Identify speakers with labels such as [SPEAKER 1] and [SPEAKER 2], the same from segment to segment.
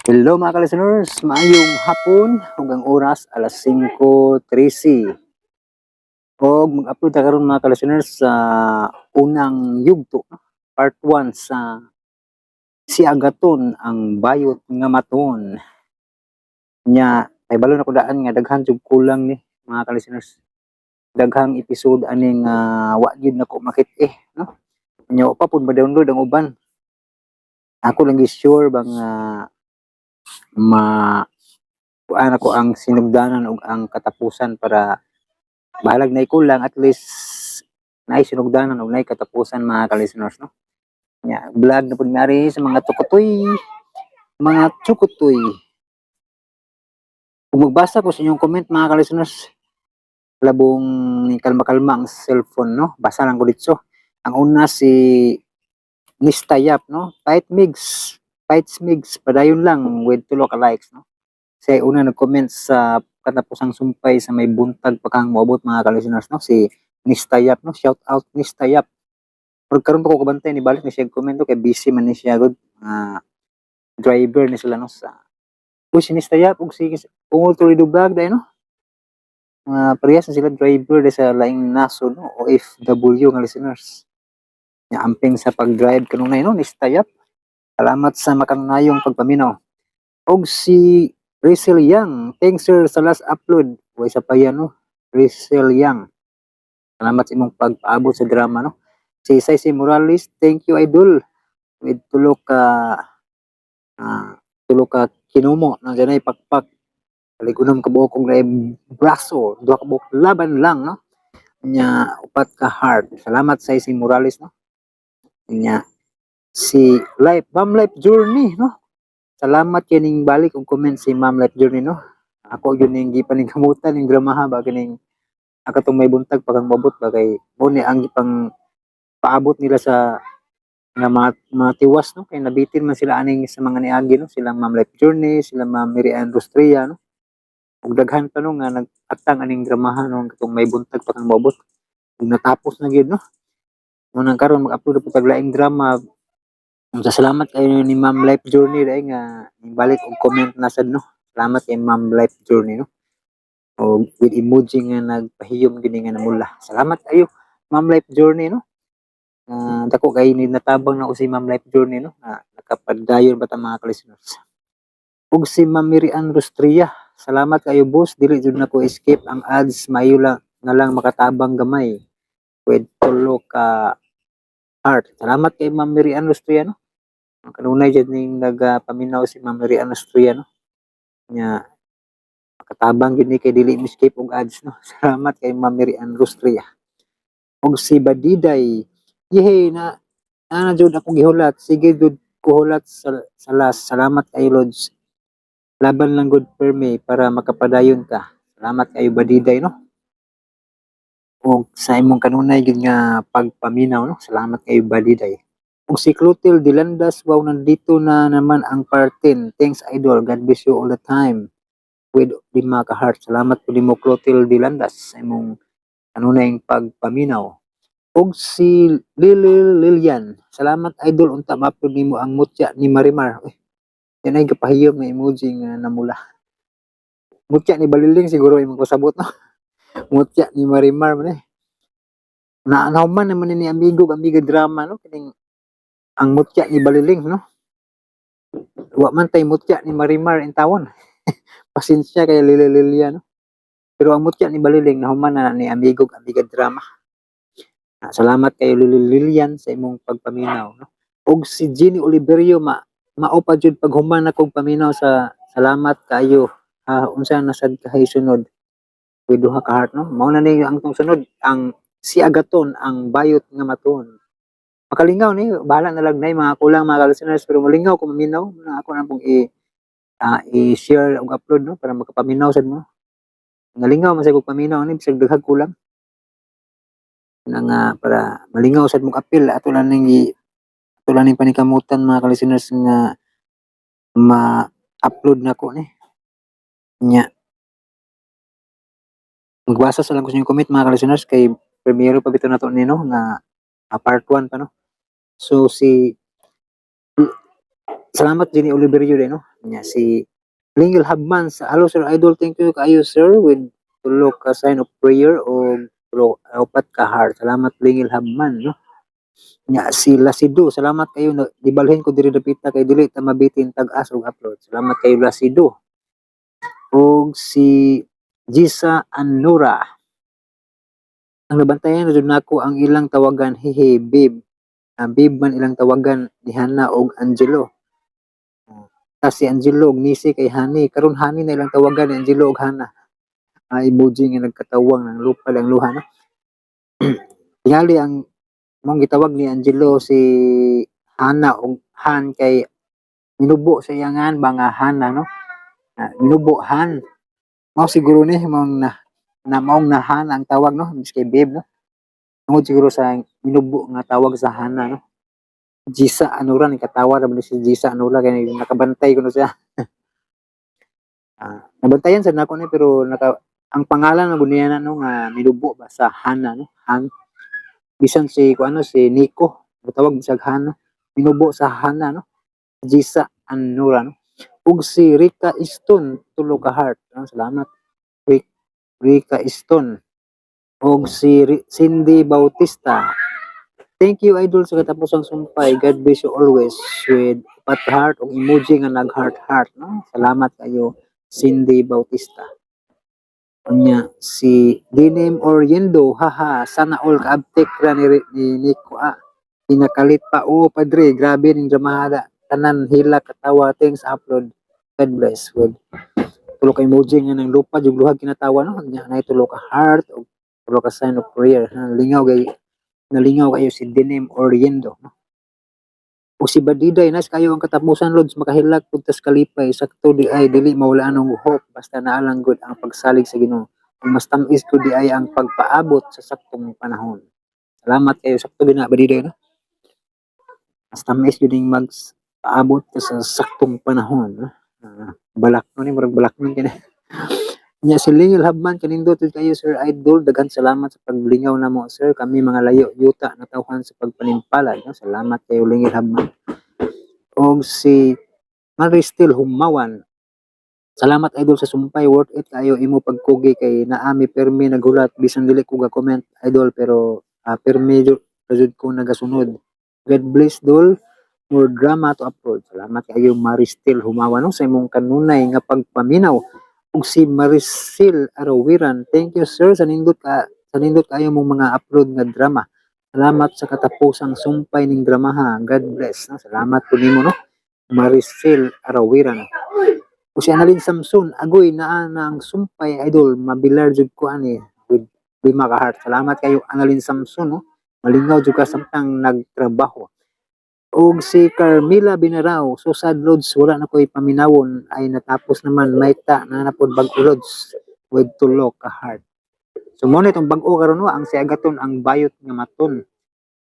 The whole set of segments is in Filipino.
[SPEAKER 1] Hello mga ka-listeners, maayong hapon hanggang oras alas 5:13. Og mag-upload ta karon mga ka-listeners sa unang yugto, part 1 sa Si Agaton ang Bayot nga Maton. Nya ay balo na ko daan nga daghan jud kulang ni mga ka-listeners. Daghang episode aning wa gyud nako makit no. Nya pa pud ma-download ang uban. Ako lang gi sure bang ma kuan ako ang sinugdanan ug ang katapusan para bahalag na kulang at least na sinugdanan ug nay katapusan mga ka-listeners no. Nya vlog na pud mari sa mga tukutoy, mga chukutoy. Kung magbasa ko sa inyong comment mga ka-listeners, labong kalma-kalma ang cellphone no. Basa lang ko dito. Ang una si Nistayap no. Fights Migs padayon lang with tulo ka likes no. Say una nag-comment sa katapusang sumpay sa may buntag pakang moabot mga ka-listeners no, si Nistayap no. Shout out Nistayap. Pag karon pa ko kabantay ni balik ni siya comment kay busy man ni siya gud driver ni sila no sa si Nistayap ug si Ungol Torido Vlog dai no. Parehas na sila driver de sa laing nasod no, OFW nga listeners. Nya amping sa pag-drive kanunay no Nistayap. Salamat sa makanunayong pagpaminaw. Og si Rizal Yang, thanks sir sa last upload. Way sa pa yan no. Rizal Yang. Salamat sa imong pagpaabot sa drama no. Si Saisi Morales, thank you idol. With tulo ka kinumo na dyanay pakpak. Paligunom ka buhok kong laing braso. Duha ka buhok laban lang no. Nya upat ka heart. Salamat sa Saisi Morales no. Nya si Ma'am Life Journey no. Salamat kining balik og comment si Ma'am Life Journey no. Ako yun yung gipaningkamutan yung dramaha ba kining akatong may buntag pakang mabot ba kay mo ni ang gipang paabot nila sa nga mga tiwas no kay nabitin man sila aning sa mga niagi no, sila Ma'am Life Journey, sila Ma'am Miriam Rustria no. Ug daghan pa no nga nag-atang aning dramaha no katong may buntag pakang mabot. Ug natapos na gyud no. Munang karon mag-upload po tag laing drama. Salamat kayo ni Ma'am Life Journey dahil nga balik og comment na sad no. Salamat kay Ma'am Life Journey no. O with emoji nga nagpahiyom gini nga namula. Salamat kayo Ma'am Life Journey no. Dako kay ni natabang na ko si Ma'am Life Journey no. Nakapadayon ba ta mga ka-listeners. Ug si Ma'am Miriam Rustria. Salamat kayo boss, dili jud na ko escape ang ads mayo lang na lang makatabang gamay. With tulo ka heart. Salamat kay Ma'am Miriam Rustria no. Kanunay dyan ning nagpaminaw si Ma'am Miriam Astria no. Nya makatabang gid ni kay dili escape og ads no. Salamat kay Ma'am Miriam Astria. Og si Badiday, yehey na jud ako gihulat. Sige jud ko hulat sa last. Salamat kay Lods. Laban lang good perme para makapadayon ka. Salamat kay Badiday no. Og sa imong kanunay gid nga pagpaminaw no. Salamat kay Badiday. Kung si Clotilde Dilandas, wow, nandito na naman ang part 10. Thanks, Idol. God bless you all the time. With 5 ka-heart. Salamat po din mo, Clotilde Dilandas, sa imong kanunayang pagpaminaw. Og si Lilian. Salamat, Idol. Unta ma-upload nimo ang mutya ni Marimar. Uy, yan ay kapahiyom na emoji nga namula. Mutya ni Baliling, siguro imong kusabot, no? Mutya ni Marimar, man eh. Nahuman naman ni amiga drama, no? Kining ang mutya ni Baliling no. Wa man tay mutya ni Marimar in tawon. Pasensya kay Lilia no. Pero ang mutya ni Baliling nahuman na ni amiga drama. Salamat kay Lilian sa imong pagpaminaw no. Og si Jenny Oliverio mao pa jud paghuman akong paminaw sa salamat kayo. Unsa na sad kahay sunod. With duha ka heart no. Mao na ni ang tong sunod ang Si Agaton ang Bayot nga Maton. Makalingaw ni bahala na lang nay mga kulang mga listeners pero malingaw ko maminaw na ako na pong i-share og upload no para makapaminaw sad mo. Ngalingaw man sa kog paminaw ni bisag daghag kulang. Na para malingaw sad mong apil ato lang ning panikamutan mga listeners nga ma-upload na ko ni. Nya magbasa sa lang ko sa inyong comment mga listeners kay premiere pa bitaw nato nino nga part 1 pa no. So si Salamat Jenny Oliverio din, no? Nya si Lingil Habman sa hello sir idol, thank you kaayo sir with tulo ka sign of prayer o upat ka heart. Salamat Lingil Habman, no? Nya si Lasido, salamat kayo na ibalhin ko diri dapita kay dili ta mabitin tag-as og upload. Salamat kayo Lasido. Og si Jisa Anura. Ang nabantayan na jud nako ang ilang tawagan, hehe babe. Babe man ilang tawagan ni Hana og Angelo. Ta si Angelo og Nisi kay Hani. Karon Hani na ilang tawagan ni Angelo og Hana. Emoji nga nagkatawang ng lupa lang luha, no? Tingali ang mong gitawag ni Angelo si Hana og Han kay minubo sa iyangan mga Hana, no? Minubo Han. Mao siguro ni mong na maong na Han ang tawag, no? Miski babe, no? Tungod siguro sa minubo nga tawag sa Hana, no? Jisa Anura ni katawa ra si Jisa Anura kay nakabantay ko no siya. Nabantayan sa nako ni pero ang pangalan ng guniana no nga minubo ba sa Hana, no? Han. Bisan si kuano si Nico, tawag bisag Hana. Minubo sa Hana, no? Jisa Anura, no? Ug si Rika Iston tulo ka heart, no? Salamat Rika Iston. Og si Cindy Bautista. Thank you idol sa katapusang sumpay. God bless you always with pat heart o emoji nga nag heart, no? Salamat kayo Cindy Bautista. Anya si Dinim Oriendo, haha, sana all ka-uptake ra ni Nico pinakalit pa padre, grabe ning dramahada tanan hila katawa thanks upload. God bless with tulo ka emoji nga nang lupa jug luhag kinatawa, no? Anya na tulo ka heart o tulo ka sign of prayer. Lingaw gay nalingaw kayo si Dinim Oriendo, no? O si Badiday nas kayo ang katapusan lods makahilag pugtas kalipay sakto di ay dili mawala ang hope basta naalang good ang pagsalig sa Ginoo. Ang mas tamis ko di ay ang pagpaabot sa saktong panahon. Salamat kayo sakto gina Badiday, no? Mas tamis yun yung magpaabot sa saktong panahon, no? Balak no ni murag balak nun kini. Nya si Lingil Habman kanindot kayo sir idol, daghan salamat sa paglingaw namo sir, kami mga layo yuta na tawhan sa pagpanimpalad, no? Salamat kayo Lingil Habman. Og si Maristel Humawan, salamat idol sa sumpay, worth it kayo imo pagkugi kay naami permi nagulat bisan dili ko ga comment idol pero permi jud ko nagasunod. God bless dol, more drama to upload. Salamat kayo Maristel Humawan, no? Sa imong kanunay nga pagpaminaw. Ug si Maricel Arawiran, thank you sir sa nindot kayo mong mga upload nga drama. Salamat sa katapusang sumpay ning dramaha. God bless, no? Salamat po nimo, no? Maricel Arawiran. O si Annalyn Samson, agoy naa na ang sumpay idol, mabilar jud ko ani with lima ka heart. Salamat kayo Annalyn Samson, no? Malingaw jud ka samtang nagtrabaho. Og si Carmila Binarao, so sad loads, wala na ko'y paminawon, ay natapos naman, may ta na napod bag loads with tulo ka heart. So mo itong bag-o karon ang siagaton ang bayot nga maton.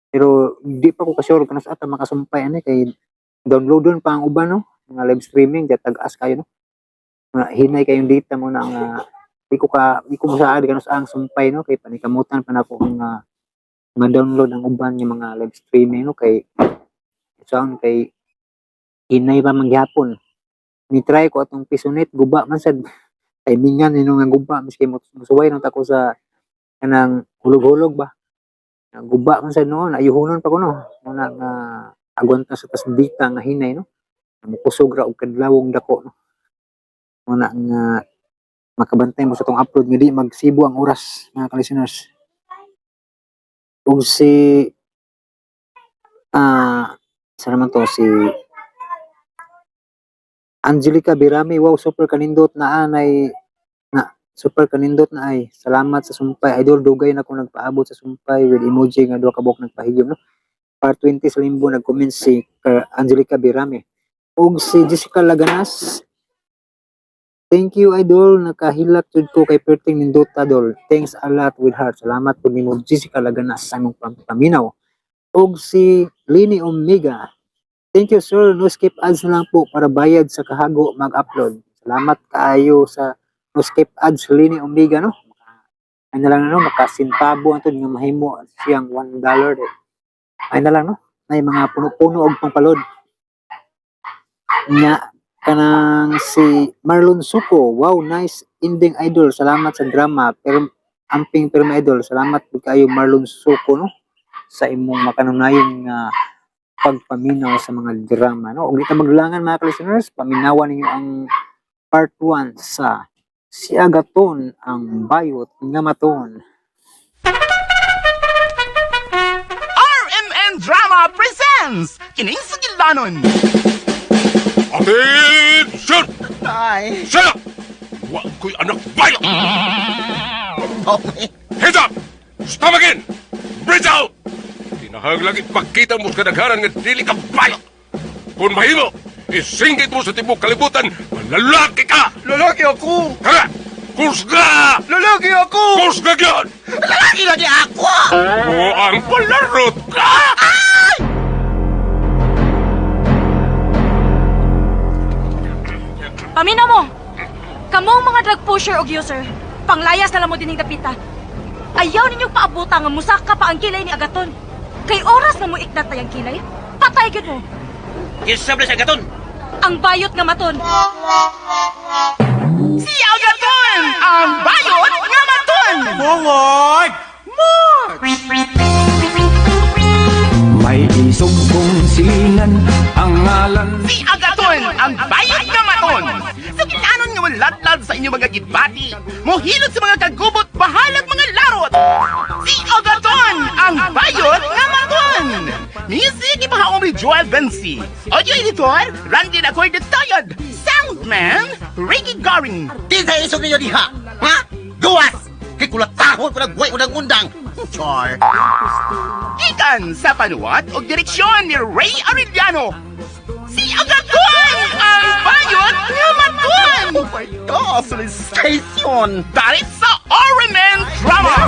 [SPEAKER 1] Pero di pa ko ka-sure kung ata makasumpay ani kay downloadon pa ang uban, no? Mga live streaming kay tag-as kayo, no? Hinay kayong data mo na nga di ko masaad kanus ang sumpay, no? Kay panikamutan pa nako nga ma-download ang uban nga mga live streaming, no? Kay sound kay hinay pa mangyapon. Ni-try ko atong pisonit, guba man sad. Timingan nino nga guba miski musuway nung tako sa kanang hulog-hulog ba. Guba man sad noon, ayuhonon pa ko, no. Muna nga agwanta sa tasbita nga hinay, no. Mukusog ra og kadlawong dako, no. Muna nga makabantay mo sa tong upload nga di magsibo ang oras mga ka-listeners. Ug si sa naman to si Angelica Birami, wow, super kanindot na super kanindot na ay. Salamat sa sumpay. Idol, dugay na kung nagpaabot sa sumpay with emoji nga duha ka buok nagpahigom, no? Part 20 sa limbo nag-comment si Angelica Birami. Og si Jessica Laganas, thank you idol, nakahilak jud ko kay perting nindota dol. Thanks a lot with heart. Salamat po nimo Jessica Laganas sa imong paminaw. Og si Lini Omega, thank you sir, no skip ads na lang po para bayad sa kahago mag-upload. Salamat kaayo sa no skip ads Lini Omega, no? Ay na lang no, makasintabo antod nga mahimo siyang $1. Ay na lang, no? Ay mga puno-puno og pangpalod. Nya kanang si Marlon Suko, wow, nice ending idol. Salamat sa drama. Pero amping pirma idol. Salamat pud kayo Marlon Suko no sa imong makanunayong nga pagpaminaw sa mga drama no. Ug kita maglangan mga listeners, paminawan ninyo ang part 1 sa Si Agaton ang Bayot nga Maton.
[SPEAKER 2] RMN Drama presents Kining Sugilanon.
[SPEAKER 3] Attention!
[SPEAKER 2] Ay.
[SPEAKER 3] Shut up! Huwag ko'y anak bayo!
[SPEAKER 2] Okay.
[SPEAKER 3] Heads up! Stop again! Bridge out! Tinahag lang ipakita mo sa kadaghanan nga dili ka bayo! Kung mahimo, isinggit mo sa tibok kalibutan, lalaki ka!
[SPEAKER 2] Lalaki ako!
[SPEAKER 3] Kaya, kusga!
[SPEAKER 2] Lalaki ako!
[SPEAKER 3] Kusga yun!
[SPEAKER 2] Lalaki lagi ako!
[SPEAKER 3] O ang palarot ka!
[SPEAKER 4] Paminaw mo! Kamong mga drug pusher o user, panglayas na lang mo dining dapita. Ayaw ninyong paabutan nga musaka pa ang kilay ni Agaton. Kay oras na mo iknat tayang kilay, patay gyud mo.
[SPEAKER 5] Kisabla sa Agaton!
[SPEAKER 4] Ang bayot nga maton.
[SPEAKER 2] Si Agaton! Ang bayot nga maton!
[SPEAKER 5] Mongod!
[SPEAKER 6] May isumbong silingan ang ngalan.
[SPEAKER 2] Si Agaton! Ang bayot nga maton! Sa kinanon nga maladlad sa inyong mga gitbati, mohilot sa mga kagubot, bahalag mga larot! Si Agaton! Ang bayot nga maton! Music ipahaong ni Joel Bensi. Audio editor, Randy Nakoy de Tayod. Soundman, Ricky Garing.
[SPEAKER 5] Di sa isog ninyo diha! Ha? Gawas! Kay kulatahon ko nagway ko ng undang! Char!
[SPEAKER 2] Ikan sa panuwat o direksyon ni Ray Arellano. Si Agaton! Ang bayot nga maton!
[SPEAKER 5] Oh my God! Sa station!
[SPEAKER 2] Tarit sa RMN Drama!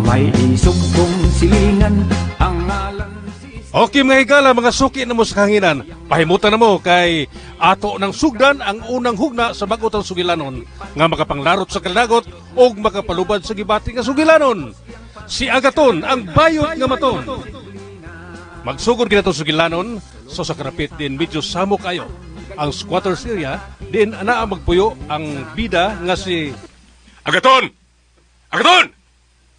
[SPEAKER 6] May isumbong silingan ang ngalan.
[SPEAKER 3] Okay mga higala, mga suki na mo sa kahanginan. Pahimutan na mo kay ato ng sugdan ang unang hugna sa bagotang sugilanon nga makapanglarot sa kalagot o makapalubad sa gibati nga sugilanon. Si Agaton ang bayot nga maton. Magsugod kita itong sugilanon, so sa karapit din medyo samo kayo. Ang squatters area, din ana magpuyo ang bida nga si Agaton! Agaton!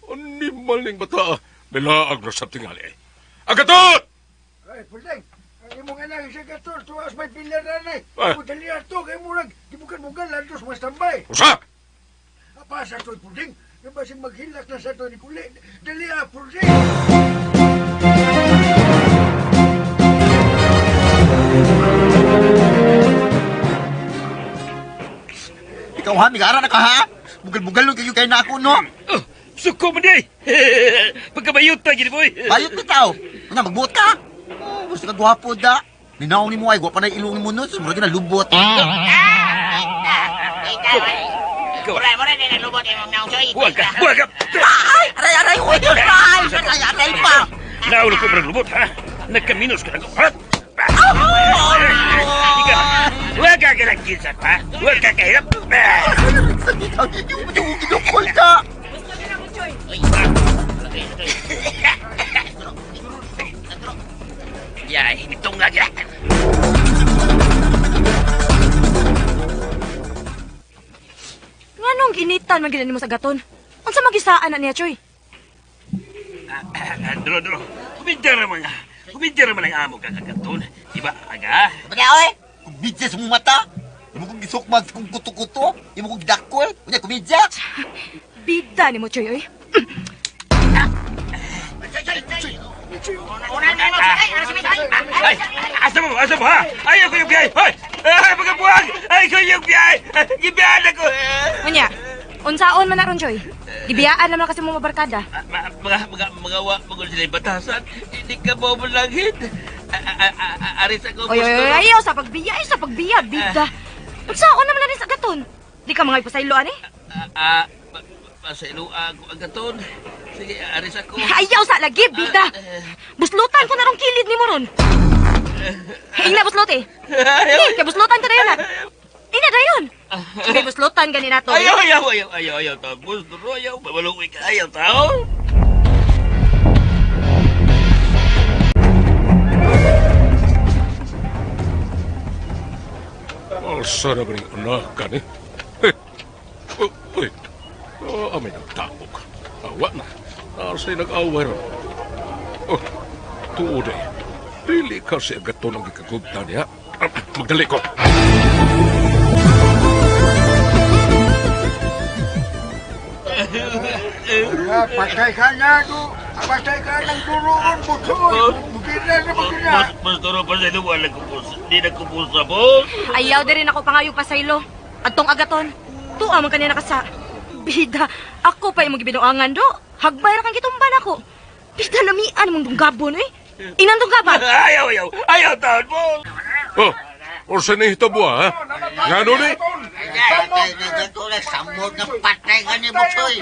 [SPEAKER 3] Ani maling bata, belaag na sa tingali. Agaton!
[SPEAKER 7] Ay, Pudeng, ang imong anak sa gator, tuwas may pilaran ay.
[SPEAKER 3] Ah.
[SPEAKER 7] Pudali ato, kay murag, gibukan-bukan, lantos mas tambay.
[SPEAKER 3] Usa!
[SPEAKER 7] Apa sa to'y Pudeng? Nabasing maghilak na sa to'y ni Kulit. Dali Pudeng!
[SPEAKER 5] Ikaw ha, migara na ka ha? Bugal-bugal nun kayo kayo na ako, no?
[SPEAKER 8] Suko mo di! Pagkabayuta, gini boy!
[SPEAKER 5] Bayot bitaw! Ano, magbuot ka? Oh, gusto ka gwapo da. Ninaw ni mo ay gwapa na ilong mo nun, sumurag na lubot.
[SPEAKER 8] Huwag ka! Huwag ka!
[SPEAKER 5] Ay! Aray! Huwag yun! Aray pa!
[SPEAKER 8] Naulog ko parang lubot, ha? Nagkaminos ka na ko, ha? Ikaw, huwag ka kalagkisan, ha? Huwag ka kahirap!
[SPEAKER 5] Yung kinukul ka!
[SPEAKER 8] Ya, hitong lagi.
[SPEAKER 4] Nganong ginitan man ginan mo sa Agaton? Unsa magisaan na niya, Choy?
[SPEAKER 8] Dro. Kumintira man ang amo kang Agaton. Diba, aga?
[SPEAKER 5] Bagay, oy! Kung bidya sa mong mata, imo kong gisukmag sa kong kuto-kuto, imo kong dakol, kunya kumidya.
[SPEAKER 4] Bida ni mo, Choy, oy.
[SPEAKER 8] Ay, asa mo, ha? Ay, ako yung biyay! Ay, pagkabuhag! Ay, ako yung biyay! Gibiyaan ako!
[SPEAKER 4] Unya, unsaon man na ron, Choy? Gibiyaan naman kasi mo mabarkada.
[SPEAKER 8] Magawa mo sila yung batasan. Hindi ka mo malangit. Aris ako,
[SPEAKER 4] Oy, ayaw sa pagbiya, bida. Unsaon naman na rin sa Agaton? Di ka mga ipasailoan eh?
[SPEAKER 8] Pasailuan ko ang gaton. Sige, aris ako.
[SPEAKER 4] Ayaw sa lagi, bida. Buslutan ko na rong kilid ni mo ron. Ina, buslot eh. Kaya buslutan ka na yun, ha? Ina, na yun. Sige, buslutan gani na to.
[SPEAKER 8] Ayaw. Tapos, ayaw. Mabaluwi ka. Ayaw, tao.
[SPEAKER 3] Asa na ba rin anak ka ni? Uy, amay nagtapok. Awa na. Asa'y nag-away ron. Oh, tuod eh. Dili kasi agad to nang ikagugta niya. Magdali ko.
[SPEAKER 7] Patay ka na, do. Patay ka ng turoon, butoy. Bukira na bukira.
[SPEAKER 8] Basta rin pa sa ilo, wala ko po. Di na ko po sa boss.
[SPEAKER 4] Ayaw din rin ako pangayog pasaylo. Adtong agaton. Tuwa man kanina ka sa... Bida, ako pa yung magbinuangan do. Hagbay ra kang gitumban ako. Bida lamian mong dunggabon eh. Inang dunggaban.
[SPEAKER 8] Ayaw taon, boss.
[SPEAKER 3] Oh, orsa na hitabo ha? Nga nun eh?
[SPEAKER 5] Samot na patay ka ni Buksoy.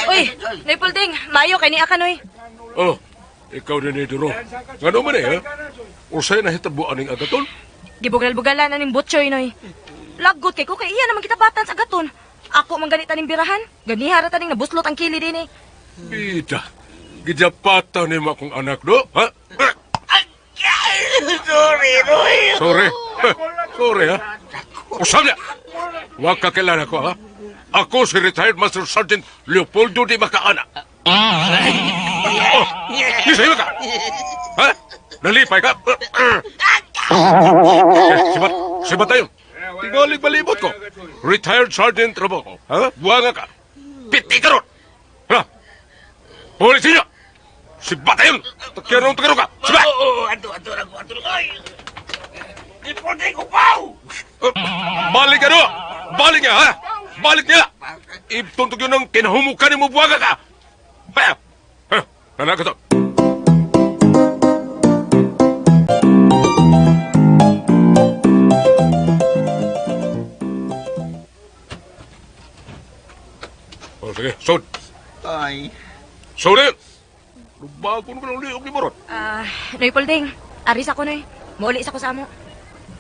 [SPEAKER 4] Uy, Napolding, mayo kay ni Akanoy.
[SPEAKER 3] Oh, ikaw din ito ro. Nga naman eh ha? Orsa na hitabo aning agaton?
[SPEAKER 4] Gibugal-bugalan na ning butchoy noy. Lagot kay ko kay iya naman kita batan sa agaton. Ako man ganita ning birahan. Ganihara ta ning nabuslot ang kili din eh.
[SPEAKER 3] Bida, gidapatan ni mo akong anak do, ha?
[SPEAKER 8] Sorry, Roy.
[SPEAKER 3] Sorry. Sorry, ha? Usap niya. Huwag kakilala ko, ha? Ako si retired Master Sergeant Leopoldo Di Macaana. Oh, nisa'yo ka? Ha? Nalipay ka? Sibat tayo. Tingaling balibot ko. Retired Sergeant Trabaho. Ha? Buwanga ka. Piti ka ron. Ha? Polisin niyo. Sibat tayo. Takiro ka. Sibat!
[SPEAKER 8] Ato. Ay! Ipote ko pa!
[SPEAKER 3] Balik ka doon! Balik niya, ha? Balik niya! Ituntog yun ng kinahumukan ni mo buwaga ka! Kaya! Anak ka to! O, sige, sod!
[SPEAKER 5] Ay.
[SPEAKER 3] Sod eh! Bago naman ang liog ni Marot.
[SPEAKER 4] Napolding, aris ako noy. Muulis ako sa amo.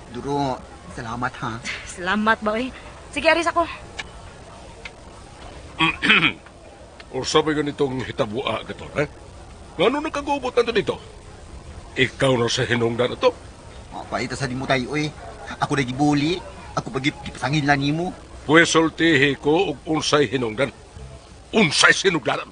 [SPEAKER 5] Duro, salamat ha.
[SPEAKER 4] Salamat ba eh. Sige, aris ako.
[SPEAKER 3] O sabi ganitong hitabua gato, ha? Ngano nagkagubot na dito? Ikaw na sa hinungdan na to?
[SPEAKER 5] Paita sa di mo tayo eh. Ako na gibuli. Ako pagipasangin lang nimo.
[SPEAKER 3] Pwes sultihi ko og unsay hinungdan. Unsay sinugdanan.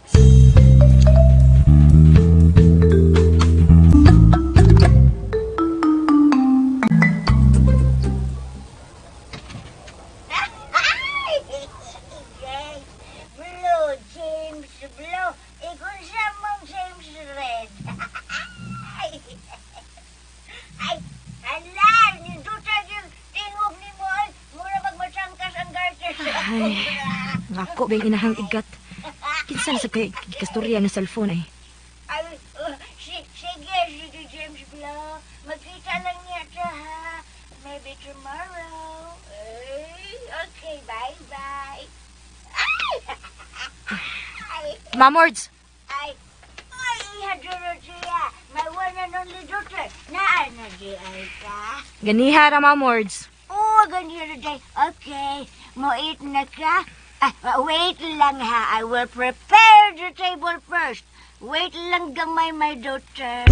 [SPEAKER 9] Blue, James Blue. Ikon siya mong James Red. Ay, hala, ninduta yung tingog ni mo. Mura magmasangkas ang garter.
[SPEAKER 4] Ay, ngako bang inahang igat. Kinsan sa kay kasturya ng cellphone eh.
[SPEAKER 9] Ay, sige, James Blue. Magkita lang niya siya, ha? Maybe tomorrow. Okay, bye-bye.
[SPEAKER 4] Mamords,
[SPEAKER 9] Ay, haduro siya. My one and only daughter. Naan na di ay ka?
[SPEAKER 4] ganiha ra Mamords.
[SPEAKER 9] Oo, ganyan day. Okay, mo eat na ka? Wait lang ha. I will prepare the table first. Wait lang gamay, my daughter.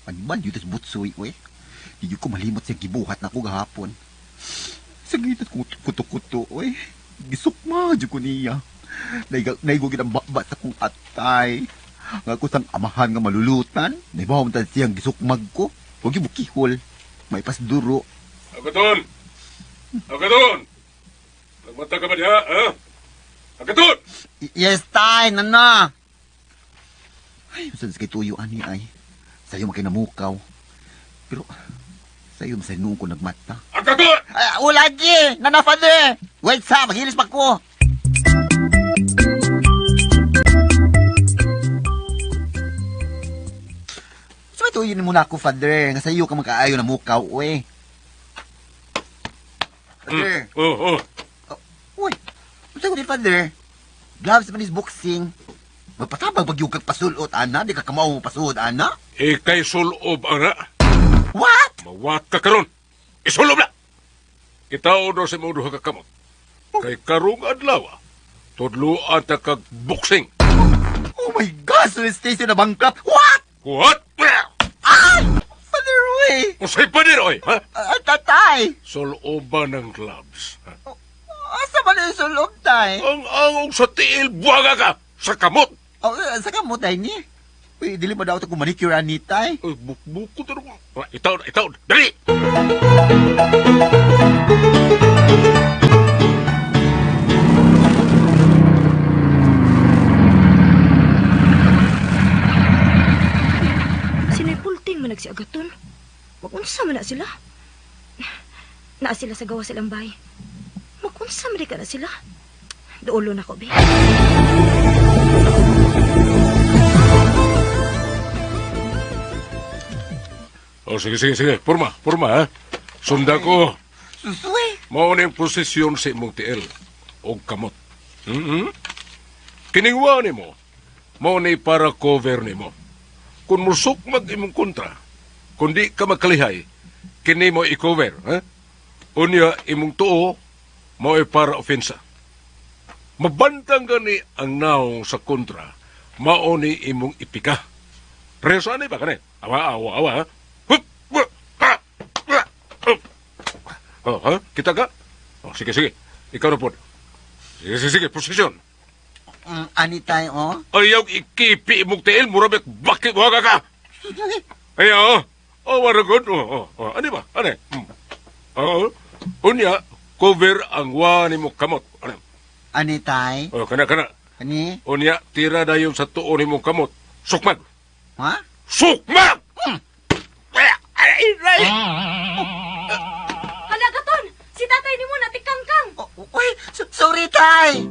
[SPEAKER 5] Pagban yun tas butsoy, we. Hindi ko malimot siya gibuhat na ko gahapon. Saglit at kuto-kuto, we. Gisukma, dyan ko niya. Naigugin ang bakbat sa kong atay. Nga ko sang amahan nga malulutan. Naibaw mo siyang gisukmag ko. Huwag yung bukihol. May pasduro.
[SPEAKER 3] Agaton! Agaton! Nagmata ka ba niya, ha? Agaton!
[SPEAKER 5] Yes, tay, nana. Ay, saan sa kay tuyo, ani, ay. Sa'yo makinamukaw. Pero, sa'yo masalinong ko nagmata.
[SPEAKER 3] Agaton!
[SPEAKER 5] Ay, wala di! Nana, father! Wait sa, maghilis pa ko! So, ito yun muna ako, father. Nga sa'yo ka makaayo na mukaw, uwe. Father.
[SPEAKER 3] Oh.
[SPEAKER 5] Uy, sa'yo ko din, father. Gloves man is boxing. Magpatabag bagyog kag pasulot, ana. Di ka kamao mo pasuod, ana.
[SPEAKER 3] Ikay sulob, ana.
[SPEAKER 5] What?
[SPEAKER 3] Mawat ka karon. Isulob na! Itao daw sa mga duha ka kamot. Kay karong adlaw, tudluan ta kag boxing.
[SPEAKER 5] Oh my God! National Station na bankrupt. What?
[SPEAKER 3] What?
[SPEAKER 5] Ay! Father Uy!
[SPEAKER 3] Usay pa din, oy, ha?
[SPEAKER 5] Tatay!
[SPEAKER 3] Soloban ng gloves. Ha?
[SPEAKER 5] Asa ba na yung sulog, tay?
[SPEAKER 3] Ang angong sa tiil, buwaga ka! Sa kamot!
[SPEAKER 5] Oh, sa kamot, tay ni. Uy, dili mo daw ito kung manicure ani, tay.
[SPEAKER 3] Ay, bukbuk ko talaga. Itaw, dali!
[SPEAKER 4] Sinipulting man si Agaton. Magunsa man na sila. Naa sila sa gawa silang bahay. Magunsa man di ka na sila. Duulo na ko, be.
[SPEAKER 3] Oh, sige. Purma, ha? Sunda ko.
[SPEAKER 5] Susuy!
[SPEAKER 3] Mao na yung posisyon sa imong tiil. O kamot. Kiningwa ni mo. Mao na para cover ni mo. Kung musok mag imong kontra, kung di ka magkalihay, kini mo i-cover, ha? Unya imong tuo, mao ay para ofensa. Mabantang gani ang naong sa kontra, mao ni imong ipika. Preso ani ba kani? Awa, ha? Hup! Ha! Oh, ha? Kita ka? Oh, sige. Ikaw na po. Sige, posisyon.
[SPEAKER 5] Ani, tay, oh?
[SPEAKER 3] Ayaw ikipi imong tiil, murabek bakit waga ka? Ayaw, waragod. Ano ba? Ano? Unya, cover ang wani mo kamot. Ano?
[SPEAKER 5] Ani, tay?
[SPEAKER 3] Kana.
[SPEAKER 5] Ani?
[SPEAKER 3] Unya, tira na yung sa tuon ni mong kamot. Sukmag!
[SPEAKER 5] Ha?
[SPEAKER 3] Sukmag!
[SPEAKER 4] Hala, Agaton! Si tatay ni mo natikangkang!
[SPEAKER 5] Uy, sorry, tay!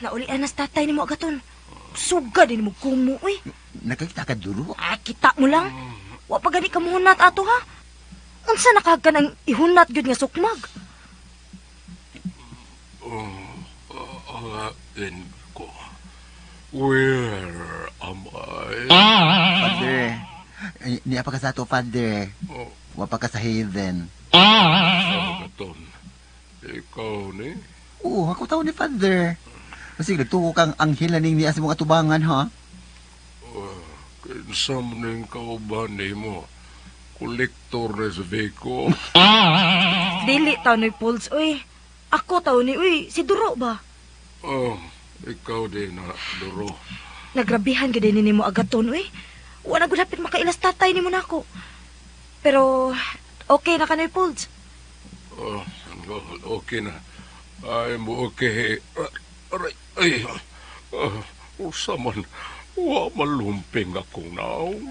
[SPEAKER 4] Naulian na sa tatay ni mo, Agaton. Suga din mo kumo, uy.
[SPEAKER 5] Nakakita ka duro?
[SPEAKER 4] Kita mo lang. Wa pa gani ka muhunat ato, ha? Unsa nakagka ng ihunat gyud nga sukmag?
[SPEAKER 3] Hangain ko. Where am I?
[SPEAKER 5] Father, niya pa ka sa ato, Father. Wa pa ka sa heaven.
[SPEAKER 3] Agaton, ikaw ni?
[SPEAKER 5] Oo, ako tao ni Father. Kasi nagtuko kang anghel na ning niya sa mga tubangan, ha?
[SPEAKER 3] Kinsam ning kauban ni mo. Kolektor na sa Vico.
[SPEAKER 4] Dili taw ni Pulse, uy. Ako taw ni, uy. Si Duro ba?
[SPEAKER 3] Ikaw din na, Duro.
[SPEAKER 4] Nagrabihan ka din ni mo, Agaton, uy. Wala gud hapit makailas tatay ni mo nako. Pero, okay na ka na, Pulse.
[SPEAKER 3] Okay na. I'm okay. Ay, usa man, wa malumping akong naong.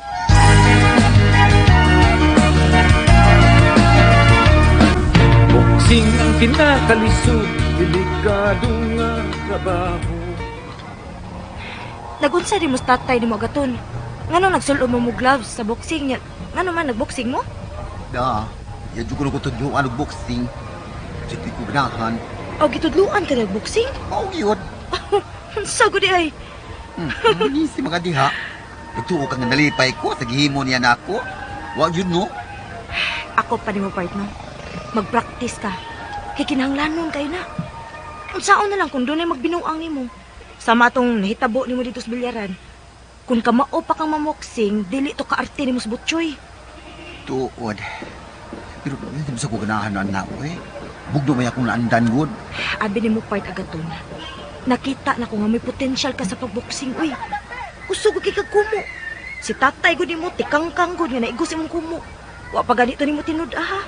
[SPEAKER 6] Boksing ang kinakalisod, delikado nga trabaho.
[SPEAKER 4] Nagunsa di mo sa tatay ni mo, Agaton. Ngano nagsulo mo mo gloves sa boxing niya? Ngano man, nagboxing mo?
[SPEAKER 5] Da, yan ko na ko tudyo ang boxing. Sige ko ganahan.
[SPEAKER 4] O gitudluan ka nagboxing?
[SPEAKER 5] Oo, yun.
[SPEAKER 4] Sago di ay.
[SPEAKER 5] Nisi mga diha. Nagtuo kang nalipay ko, sa gihimo niya na ako. Wag yun, no?
[SPEAKER 4] Ako pa ni mo, partner. Mag-practice ka. Kay kinahanglanon kayo na. Unsaon na lang kung doon ay magbinuang ni mo. Sama tong nahitabo ni mo dito sa bilyaran. Kung kamao pa kang mamoksing, dili to kaarte ni mo sa butchoy.
[SPEAKER 5] Tuod. Pero hindi mo sa kuganahan na anak ko, eh. Bugdo may akong naandan, good.
[SPEAKER 4] Abi ni mo, part, Agaton. Nakita na ko nga may potensyal ka sa pagboksing, uy. Gusto ko kay kagkumo. Si tatay ko ni mo, tikangkang ko niya na igos imong kumo. Wa pa ganito ni mo tinud, ha?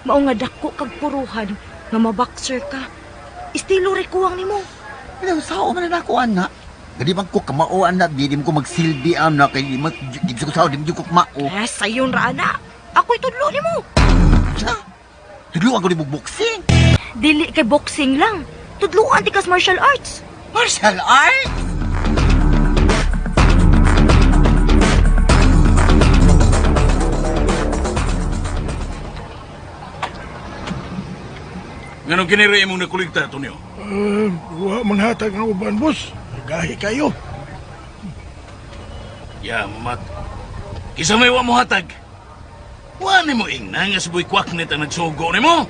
[SPEAKER 4] Mao nga dako kag puruhan, nga mabakser ka. Estilo rekuwang ni mo.
[SPEAKER 5] Pero sao man na ako, anak. Gadi bang ko kamao, anak. Di mo ko magsilbi, anak. Kaya di ko sao, di mo ko kamao.
[SPEAKER 4] Sayon ra, anak. Ako'y tudlo ni mo.
[SPEAKER 5] Tudluan ko di mo boxing.
[SPEAKER 4] Dili kay boxing lang. Tudluan ti kas martial arts.
[SPEAKER 5] Martial arts?
[SPEAKER 8] Ganong kinira imong nakuligta, Tonyo?
[SPEAKER 7] Wa manhatag ng uban, boss. Gahi kayo.
[SPEAKER 8] Yamat. Kisa may wa mo hatag. Wala mo ingna nga si Boy Kwaknet ang nagsugo ni mo.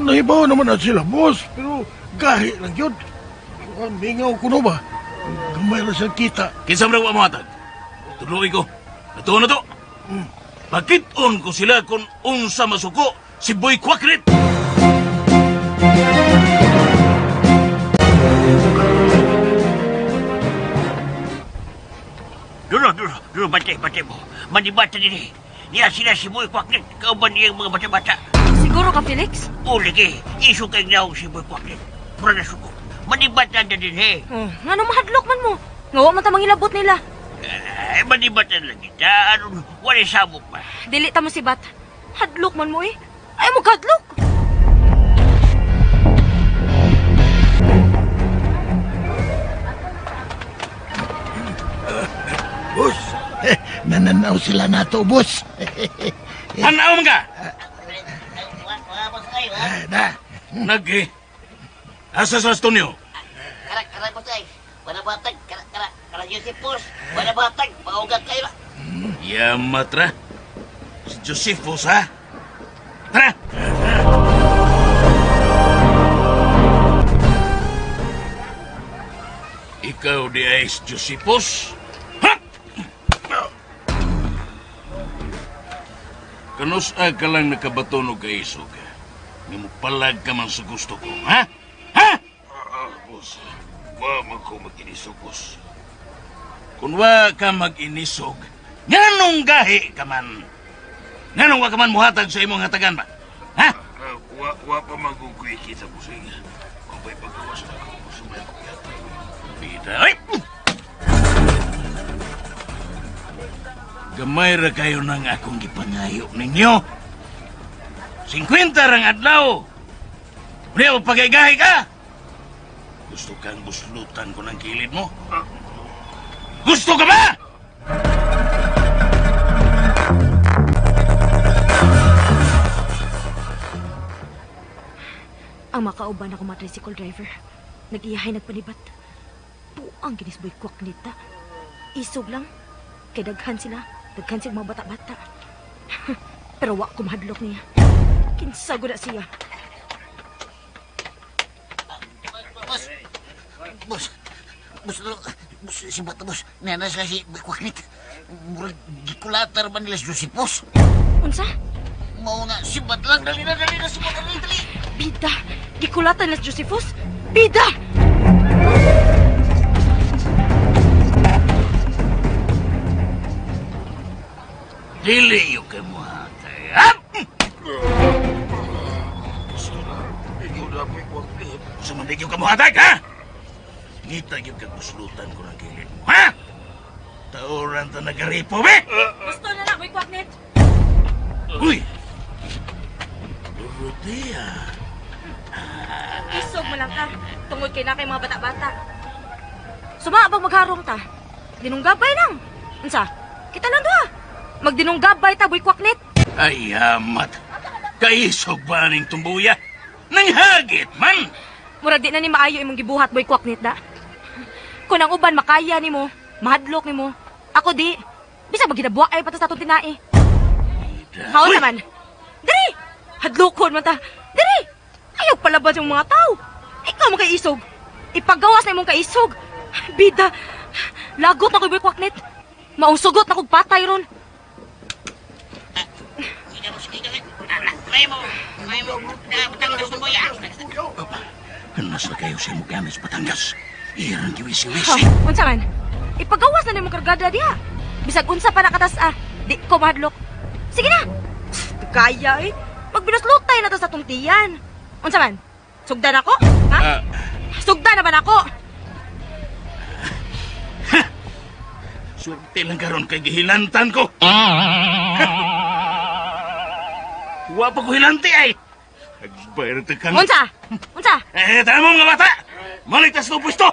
[SPEAKER 7] Nahibaw naman na sila, boss. Pero gahi lang yun. Mingaw ko na ba? Gamay na siyang kita.
[SPEAKER 8] Kinsa mo mo hatag? Tuloy ko. Ito na to. Pagkit-on ko sila kung unsa masuko si Boy Kwaknet.
[SPEAKER 10] Duro, bantay mo. Manibata din eh. Niya sila si Boy Kwaknet, kauban niya mga bata-bata.
[SPEAKER 4] Siguro ka, Felix?
[SPEAKER 10] O, lagi, iso kay naong si Boy Kwaknet. Pura na suko. Manibata na din eh.
[SPEAKER 4] Nga nung mahadlok man mo. Ngawa man tamang ilabot nila.
[SPEAKER 10] Manibata lang kita. Ano, wala sabok pa.
[SPEAKER 4] Dili ta mo si Bat. Hadlok man mo eh. Ay mo hadlok.
[SPEAKER 7] Boss, nananaw sila nato, boss.
[SPEAKER 8] Hanaw mga!
[SPEAKER 7] Na,
[SPEAKER 8] Nagi. Asa sa Astonio?
[SPEAKER 10] Kara, bosay. Wala batag, kara Josephus. Wala batag, paugat kayo.
[SPEAKER 8] Yamatra. Si Josephus, ha? Tara! Ikaw di ay si Josephus? Ha? Kanus-a ka lang nakabatonog ka isog. Nga mo palag ka man sa gusto ko, ha? Ha? Boss, wa man ko mag-inisog, boss. Kung wa ka mag-inisog, nganong gahi ka man? Nganong wa ka man muhatag sa imong hatagan ba? Ha? Wa pa maguguy kita, boss. Kung ba'y pagkawas na ako, sumay ko yata. Bida, ay! Gamay ra kayo ng akong gipangayo ninyo. 50 rang adlaw. Hindi mo pagaygahay ka. Gusto kang buslutan ko ng kilid mo? Gusto ka ba?
[SPEAKER 4] Ang makauban ako mga tricycle driver. Nag-iyahay nagpanibat. Buang ginisboy Kwaknet ta. Isog lang. Kay daghan sila. Daghan sila mga bata-bata. Pero wa ko mahadlok niya. Kinsago na siya.
[SPEAKER 10] Bos, si bata, bos. Nana sa si Boy Kwaknet. Murag gikulatar man nila si Josephus.
[SPEAKER 4] Unsa?
[SPEAKER 10] Mau na, si bat lang. Dali na, si bat lang, dali.
[SPEAKER 4] Bida! Gikulatan na si Josephus! Bida!
[SPEAKER 8] Dili yung kay mo hatay. Ha? Sumandig yung kamuhatag, ha? Ngita yung kaguslutan ko ng kilid mo, ha? Tauran ta nagaripo, be?
[SPEAKER 4] Gusto na na, Boy Kwaknet!
[SPEAKER 8] Uy! Dorotea.
[SPEAKER 4] Isog mo lang ka. Tungod kay na kay mga bata-bata. Sumabang magharong ta. Dinunggabay lang. Unsa? Kita lang doa. Magdinunggabay ta, Boy Kwaknet.
[SPEAKER 8] Ay, amat. Kaisog ba ning tumbuya? Nanghagit man!
[SPEAKER 4] Murag di na ni maayo imong gibuhat, Boy Kwaknet da. Kung ang uban makaya nimo, mahadlok nimo. Ako di. Bisa ba ginabuak ay patas natong tinai. Mao
[SPEAKER 8] Uy!
[SPEAKER 4] naman. Diri! Hadlokon man ta. Diri! Ayaw palabas yung mga tao. Ikaw mo kay isog. Ipagawas na imong kaisog. Bida, lagot na ko, Boy Kwaknet. Mausugot na kong patay ron.
[SPEAKER 8] Kanas na kayo sa imong gamit sa Batangas. Iyan ang
[SPEAKER 4] Ha,
[SPEAKER 8] giwisi-wisi.
[SPEAKER 4] unsa man? Ipagawas na nimong kargada diha. Bisag unsa pa nakatas di ko mahadlok. Sige na. Kaya eh. Magbinuslutay na to sa tungtiyan. Unsa man? Sugdan ako? Ha? Sugdan na ba ako?
[SPEAKER 8] Swerte lang karon kay gihilantan ko. Wa pa ko hilanti ay. Nagbayar ta kang...
[SPEAKER 4] Unsa? Unsa?
[SPEAKER 8] Tara mo mga bata! Maligtas na pwesto!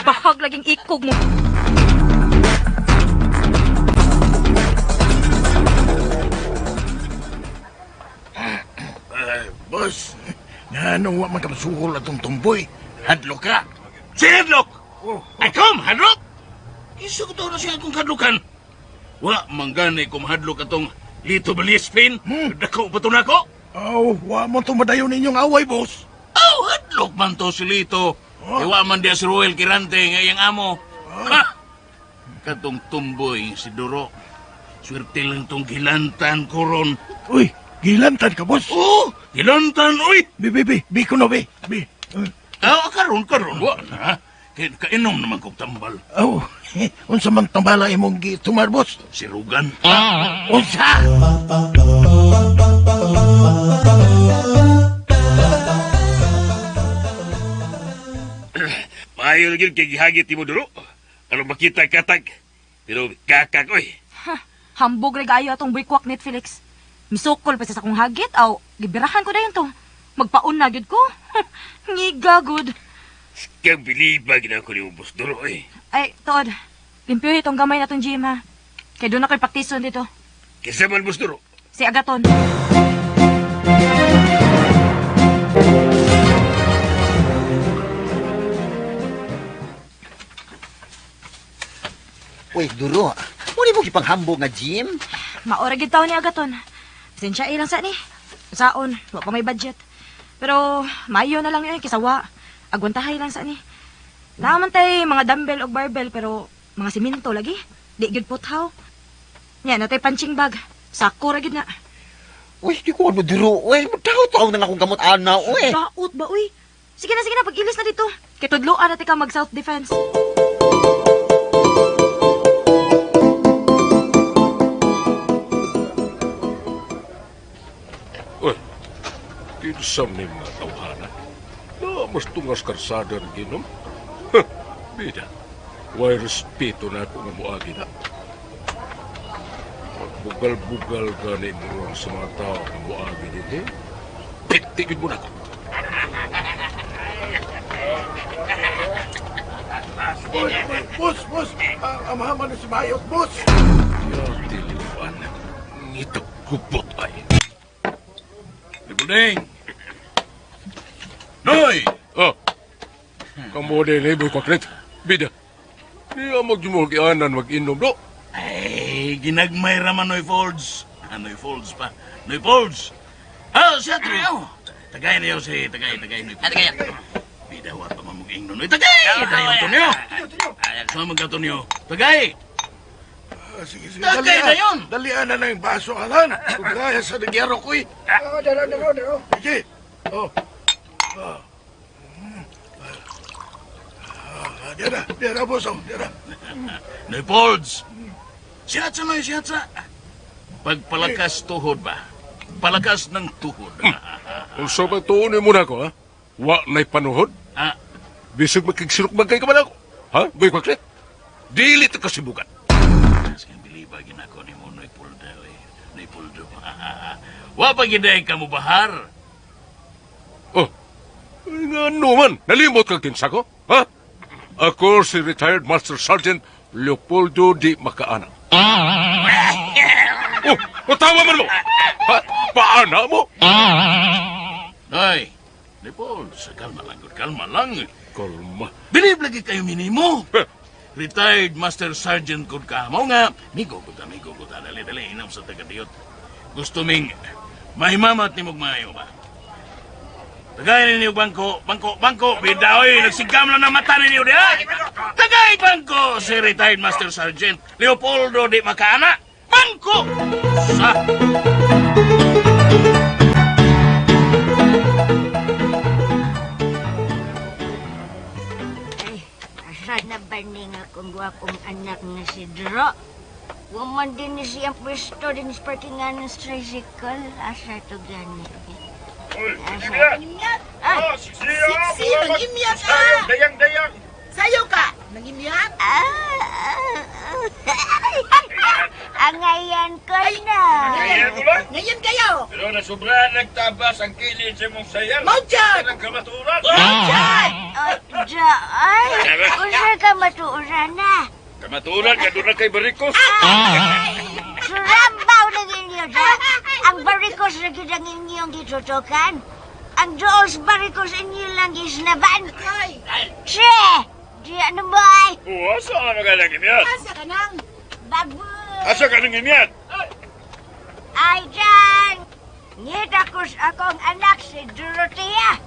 [SPEAKER 4] Bahag laging ikog mo.
[SPEAKER 7] boss, nanong wa man kamasuhol atong tumboy.
[SPEAKER 8] Hadlok ka! Si Hadlok! Ay kom, Hadlok! Iso ko to na siya akong kadlukan. Wa, manggani ko mahadlok atong Lito Balispin. Dako pa to na ko.
[SPEAKER 7] Oh, wa mo to madayon ninyong away, boss.
[SPEAKER 8] Oh, hadlok man to si Lito. Wa man dia si Roel Kirante ngayang amo. Ha! Katong tumboy si Duro. Swerte lang tong gilantan ko ron.
[SPEAKER 7] Uy, gilantan ka, boss.
[SPEAKER 8] Oh, gilantan, uy!
[SPEAKER 7] Bi ko no, bi.
[SPEAKER 8] Karon. Wa na. Kainom naman kong tambal.
[SPEAKER 7] Oh, unsa man tambala imong gitumar, boss?
[SPEAKER 8] Si Rugan.
[SPEAKER 7] Unsa?
[SPEAKER 8] Maayo lagi kay gihagit mo Duro. Ano makita katag. Pero kakak, uy.
[SPEAKER 4] Hambog rin gayo atong buikwak net Felix. Misukol pa sa akong hagit, aw, gibirahan ko dayon to. Magpaun na gyud ko. Ngiga good.
[SPEAKER 8] Kang biliba gina ko ni Ubos Duro, eh.
[SPEAKER 4] Ay, Todd, limpyo itong gamay na itong gym, ha? Kaya doon ako'y paktison dito.
[SPEAKER 8] Kisa man, Ubos Duro.
[SPEAKER 4] Si Agaton.
[SPEAKER 10] Uy, Duro. Muna mo kipanghambog nga gym?
[SPEAKER 4] Maora gid taon ni Agaton. Pasensya ilang sa ni. Saon, wa pa may budget. Pero, mayo na lang yun, kisawa. Agwantahay lang sa ni. Naman tay mga dumbbell o barbell, pero mga siminto lagi. Di gid puthaw. Nya, natay punching bag. Sako ra gid na.
[SPEAKER 10] Uy, di ko ano, Duro. Uy, magtaw-taw na akong gamot ana, uy.
[SPEAKER 4] Daot ba, uy? Sige na, pag-ilis na dito. Kay tudloan natin ka mag-self defense.
[SPEAKER 3] Uy, kinsam ni mga tawhanan. Mas tungas karsada rin ginom. Bida, way respeto na ako nga muagi na. Magbugal-bugal ka na imuron sa mga tao nga muagi din, eh. Tiktigin mo na ko.
[SPEAKER 7] Boss. Amahaman na si Mayot, boss.
[SPEAKER 3] Yati liwan. Ngitag gupot ay.
[SPEAKER 8] Libudeng! Noy!
[SPEAKER 3] Oh, kamu din eh, boy kwakret. Bida, niya magdumulgianan mag-inom do.
[SPEAKER 8] Ay, ginagmay raman Noy Folds. Noy Folds pa. Noy Folds! Siya Trio! Tagay na yun si Tagay Noy Folds. Tagay! Bida, wa pa mamuging Noy. Tagay! Tagay to niyo! Saan magkato niyo? Tagay!
[SPEAKER 7] Sige.
[SPEAKER 8] Tagay na yun!
[SPEAKER 7] Dalian na yung baso, Alan. Kaya sa nagyaro ko, eh. Daro. Sige. Dira, boss. Dira.
[SPEAKER 8] Noy Folds! Siyatsa, Noy, siyatsa! Pagpalakas tuhod ba? Palakas ng tuhod.
[SPEAKER 3] Kung sa pagtuunin mo na ko, ha? Wa na'y panuhod? Bisig magkigsilok magkay ka man ako. Ha? Boy kwakret? Dili ito kasibukan.
[SPEAKER 8] Sige, bilibagin ako ni mo, Noy Poldo, eh. Noy Poldo. Wa pa giday ka mo bahar.
[SPEAKER 3] Oh, ay nga naman. Nalimot kang tinsa ko, ha? Ako si retired Master Sergeant Leopoldo Di Macaana. Oh, matawa man mo! Ha? Paana mo?
[SPEAKER 8] Noy, Noy Poldo, kalma lang.
[SPEAKER 3] Kalma.
[SPEAKER 8] Bilib lagi kayo minimo. Retired Master Sergeant kod ka. Mao nga, migo ko ta. Dali, inam sa taga-diyot. Gusto ming mahimamat ni Mugmayo ba? Tagay ninyo bangko. Bidaoy, nagsigam lang na mata ninyo diha. Tagay bangko si Retired Master Sergeant Leopoldo Di Macaana. Bangko! Sa...
[SPEAKER 9] Asa na ba nga kung gwapong anak nga si Dro? Woman din ni siyang pwesto din sa parkingan ng tricycle. Asa to gani?
[SPEAKER 2] Siya, nangimyat ka! Dayang! Sayo ka! Nangimyat?
[SPEAKER 9] Angayan ko na.
[SPEAKER 2] Ngayon kayo!
[SPEAKER 8] Pero nasobrahan nagtabas ang kilid sa mong sayang.
[SPEAKER 2] Maudyad!
[SPEAKER 8] Ang kamaturan.
[SPEAKER 2] Maudyad!
[SPEAKER 9] Ay, usay ka matuuran na.
[SPEAKER 8] Kamaturan, gano'n na kay Barikos.
[SPEAKER 9] Surambaw na ninyo, Jack. Ang barikos na kitang inyong gitutukan. Ang Joel's barikos inyo lang islaban. Che! Diya na boy.
[SPEAKER 8] Oh, asa ka na magalang imyat?
[SPEAKER 9] Asa ka nang? Baboy.
[SPEAKER 8] Asa ka nang imyat?
[SPEAKER 9] Ay, Jan! Ngita ko sa akong anak si Dorothea.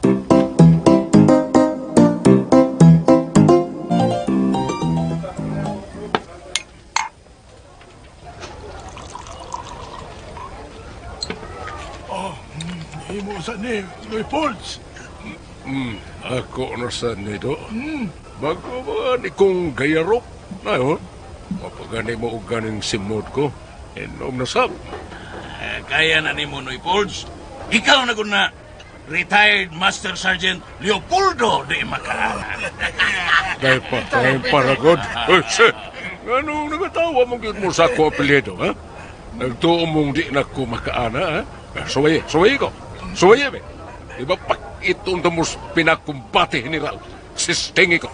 [SPEAKER 7] Imo sa ni, Loy Pauls.
[SPEAKER 3] Ako na sa nido. Bago ba ni kong gayarok na yun? Mapagani mo og ganing simod ko. Inom na sab.
[SPEAKER 8] Kaya na ni Monoy Folds. Ikaw na na retired Master Sergeant Leopoldo de Macaana.
[SPEAKER 3] Dahil pa tayong paragod. Anong nagatawa mong yun mo sa ko apelyido, ha? Nagtuo mong di na ko makaana, ha? Suwaye ko. Suwaye, be. Diba itong damos pinakumbate, General? Sistingi ko.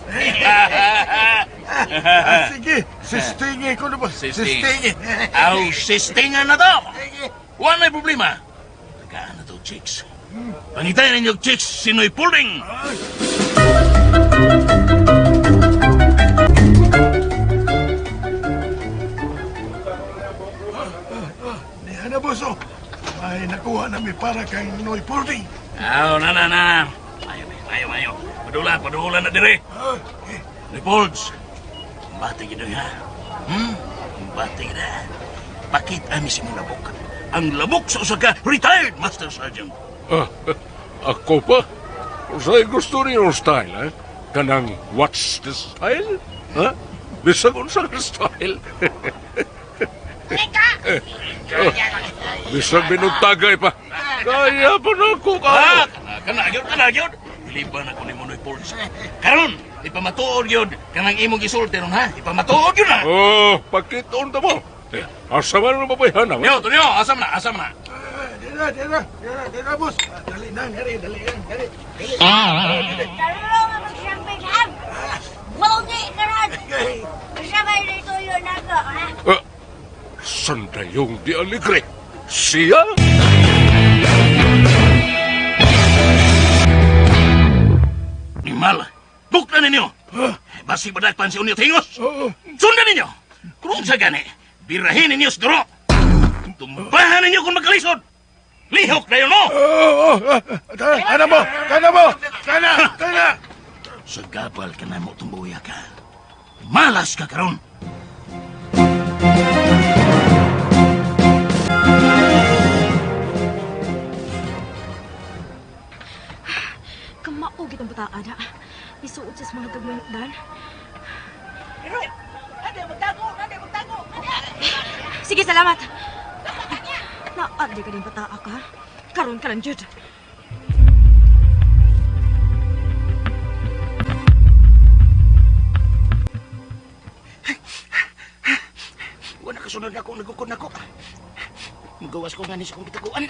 [SPEAKER 7] Sige, sistingi ko na ba?
[SPEAKER 8] Sistingi. Aw, sistingan na to. Wala may problema. Tagaan na to, chicks. Pangitayin ninyo, chicks, sino'y pulding.
[SPEAKER 7] Niya na, boss, oh. Ay, nakuha namin para kay Noy Paulding.
[SPEAKER 8] Aw, na. Mayo. Padulan na dire. Repolds, bati gino ha? Bati na. Bakit ami si mong labok? Ang labok sa usa ka retired Master Sergeant.
[SPEAKER 3] Ako pa? Sa'yo gusto niyo yung style, ha? Kanang what's the style? Ha? Bisag unsa ka style? Bisag binugtagay pa. Kaya pa na ako ka.
[SPEAKER 8] Kanagyod. Iliban ako ni Monoy Pauls. Karon, ipamatuod yun. Kanang imong gisulti nun, ha? Ipamatuod yun, ha?
[SPEAKER 3] Oh, pakitoon ta mo. Asa man mo babayhan na?
[SPEAKER 8] Tunyo, asam na.
[SPEAKER 7] Dira, boss. Dali na.
[SPEAKER 9] Karong ang magsiyang ham. Bawgi ka ron. Kasabay na ito yun ako, ha?
[SPEAKER 3] Sandayong di aligre. Siya?
[SPEAKER 8] Mal, buklan ninyo. Basi badak pansi unyo tingos. Sundan ninyo. Kung sa gani, birahin ninyo sa duro. Tumbahan ninyo kung magkalisod. Lihok na yun, no?
[SPEAKER 7] Kana mo.
[SPEAKER 8] Sa gabal ka na mo tumbuya ka. Malas ka karon.
[SPEAKER 4] Kamaugit ang bataan, ha? Isuot sa mga gagmayokdan. Sige, salamat. Naagdi ka din bataa ka. Karon ka lang, Jude.
[SPEAKER 10] Wala kasunod na ako, nagukod na ako. Magawas ko nga ni sa kong bitaguan.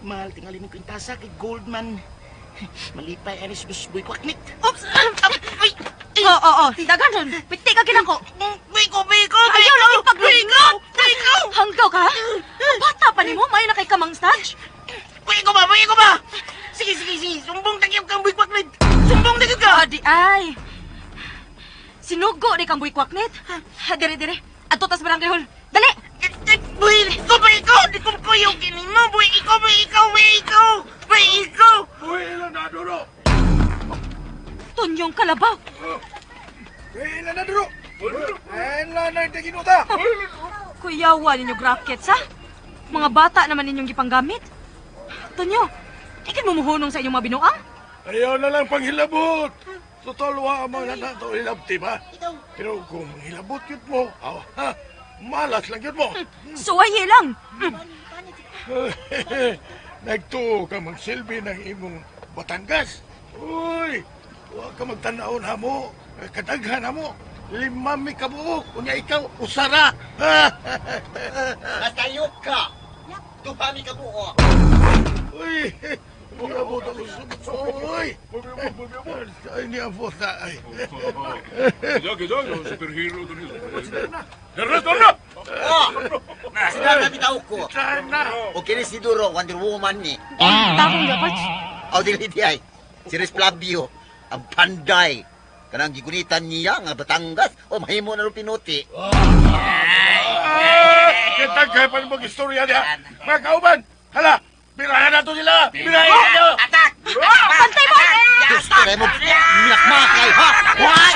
[SPEAKER 10] Mahal tingali ng kwintasa kay Goldman. Malipay anis busboy kwaknit.
[SPEAKER 4] Oops! Ay! Oo. Dagan ron. Piti ka ginako.
[SPEAKER 10] Biko!
[SPEAKER 4] Ayaw lang yung paglugo! Hanggaw ka? Bata pa ni mo, may na kay kamang stage.
[SPEAKER 10] Biko ba? Sige. Sumbong tagyam kang buy kwaknit. Sumbong na ka!
[SPEAKER 4] Adi ay. Sinugo di kang buy kwaknit. Dire. Ato tas barangay hall. Dali!
[SPEAKER 10] Buy, ikaw! Di ko kuyo kini mo. Buy, ikaw!
[SPEAKER 7] Uy, ilan na, Duro.
[SPEAKER 4] Tunyong kalabaw.
[SPEAKER 7] Ilan na, Duro. Ilan na yung ginuta.
[SPEAKER 4] Kuyawa ninyo brackets, ha? Mga bata naman ninyong gipanggamit. Tunyo, di ka mumuhunong sa inyong mga binuang?
[SPEAKER 7] Ayaw na lang panghilabot. Tutulwa ang mga nato hilabti ba? Pero kung hilabot yun mo, malas lang yun mo.
[SPEAKER 4] Suwaye lang.
[SPEAKER 7] Nagtuo ka magsilbi ng imong Batangas. Uy, huwag ka magtanaw na mo. Kadaghan na mo. 5 ka buo. Kunya ikaw, usara.
[SPEAKER 10] Matayok ka! Tupami ka buo!
[SPEAKER 7] Uy, hilabot ako sa Uy! Ay, niya po sa ay.
[SPEAKER 3] Gidog, superhero to nila. Tara!
[SPEAKER 10] Sila na bitaw ko.
[SPEAKER 7] Sana.
[SPEAKER 10] O kini si Duro, Wonder Woman ni.
[SPEAKER 4] Takong dapat.
[SPEAKER 10] O dili di ay.
[SPEAKER 5] Si Flavio, ang panday. Kanang gigunitan niya nga Batangas o mahimo na rin pinuti.
[SPEAKER 7] Kitang kaya pa mong istorya niya. Mga kauban, hala, birahan na to sila. Birahan na to.
[SPEAKER 10] Atak!
[SPEAKER 4] Pantay mo!
[SPEAKER 5] Gusto rin mo minakmakay, ha? Why?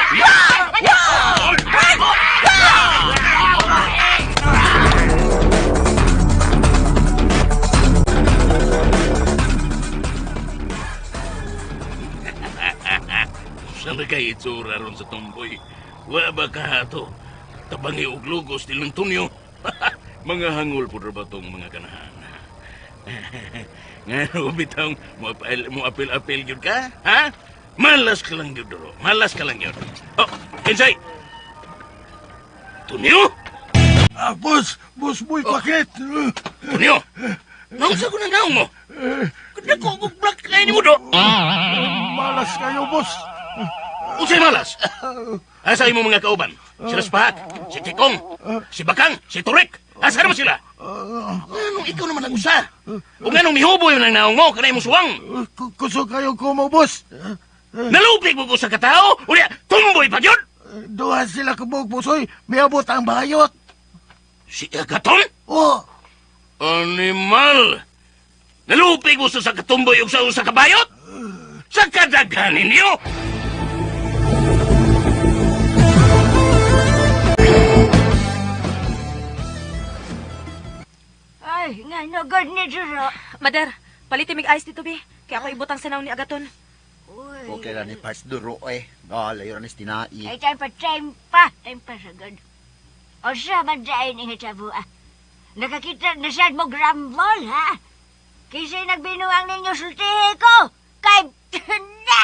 [SPEAKER 8] Saan na kayo itsura ron sa tumboy? Wa ba ka to? Tabangi og lugos nilang tunyo. Mga hangul po ba tong mga kanahan? Nga bitaw mo apil-apil yun ka? Ha? Malas ka lang yun, Doro. Malas ka lang yun. Oh, Insay! Tunyo?
[SPEAKER 7] Boss, boy, bakit?
[SPEAKER 8] Tunyo! Nausa ko na naong mo. Kanda ko ang black kain mo, Do.
[SPEAKER 7] Malas kayo, boss.
[SPEAKER 8] Unsay malas? Asa imo mga kauban? Si Raspahat, si Kikong, si Bakang, si Turek. Asa naman sila? Anong ikaw naman ang usa? O nganong mihuboy yung naong mo, kanay mo suwang?
[SPEAKER 7] Kusog kayo ko mo, boss.
[SPEAKER 8] Nalupig mo ko sa katao? O niya, tumboy pa yun?
[SPEAKER 7] Duha sila kabog, bosoy. May abot ang bayot.
[SPEAKER 8] Si Agaton?
[SPEAKER 7] Oh,
[SPEAKER 8] Animal! Nalupig mo sa katumboy o sa kabayot? Sa kadaghanin niyo?
[SPEAKER 9] Ay, nga nagod ni Duro.
[SPEAKER 4] Mader, palitin mig ice dito, be. Kaya ako ibutang sanaw ni Agaton.
[SPEAKER 9] Uy.
[SPEAKER 5] Okay lang ni Parts Duro, eh. Layo na ni Tinai.
[SPEAKER 9] Ay, time pa sagod. O siya man dyan ang hitabo, ah. Nakakita na siya mo grambol, ha? Kasi nagbinuang ninyo sultihi ko. Kay, na!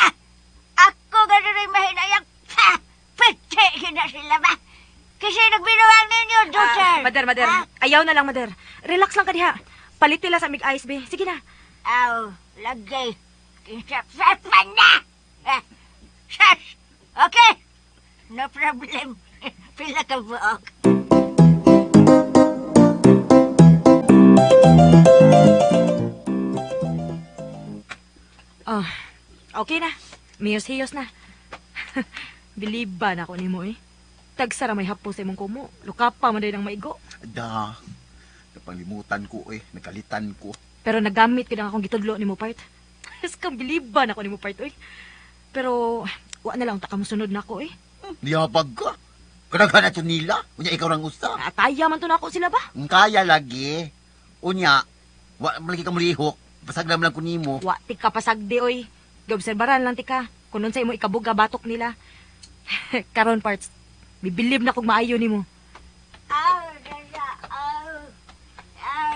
[SPEAKER 9] Ako gano'n rin mahinayang, ha? Pete, na sila ba? Kasi nagbinuang ninyo, daughter.
[SPEAKER 4] Mader.
[SPEAKER 9] Ha?
[SPEAKER 4] Ayaw na lang, Mader. Relax lang ka diha. Palit nila sa mig ice, be. Sige na.
[SPEAKER 9] Aw, lagay. Kinsap-sap man na! Shush! Okay? No problem. Pila ka buok.
[SPEAKER 4] Oh, okay na. Miyos-hiyos na. Biliban ako ni mo, eh. Tagsara may hapo sa imong kumo. Lukapa man din ang maigo.
[SPEAKER 5] Da. Napalimutan ko, eh. Nakalitan ko.
[SPEAKER 4] Pero nagamit ko na akong gitudlo ni mo, part. Mas kang biliban ako ni mo, part, oy. Pero, wa na lang takamusunod na ako, eh.
[SPEAKER 5] Niyabag ka. Kadaghan na to nila. Unya, ikaw rang usta.
[SPEAKER 4] Ataya man to na ako sila ba?
[SPEAKER 5] Kaya lagi. Unya, malagi ka mulihok. Pasaglam lang ko nimo.
[SPEAKER 4] Wa, tika pasagdi, oy. Gaobserbaran lang, tika. Kung nun sa imo ikabuga batok nila. Karon, parts. Bibilib na kung maayo ni mo.
[SPEAKER 9] Aw, dada, aw.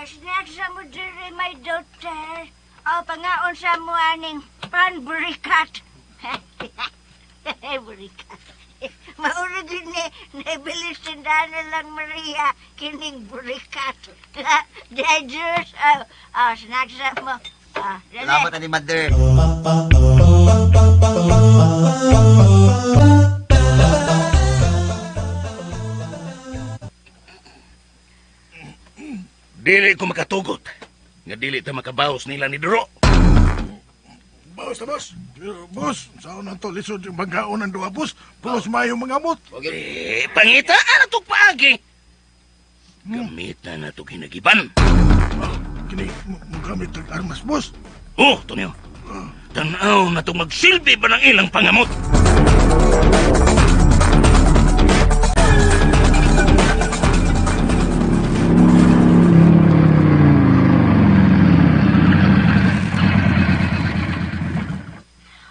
[SPEAKER 9] Snack sa mo diri, my daughter. Aw, pangaon sa mo aning pan-burikat. Burikat. Mauro din nabilis tindana lang Maria, kining burikat. Dejus, snack sa mo.
[SPEAKER 5] Salamat ni Mother.
[SPEAKER 8] Dili ko makatugot. Nga dili ta makabawas nila ni Duro.
[SPEAKER 7] boss na, boss. Boss, saan na to? Lisod yung banggaon ng duha, boss. Pulos mayong mga amot.
[SPEAKER 8] Pangitaan na itong paagi. Gamitan na ito ginagiban.
[SPEAKER 7] Kini, gamit ng armas, boss.
[SPEAKER 8] Oh, Tonyo. Tanaw na itong magsilbi ba ng ilang pangamot?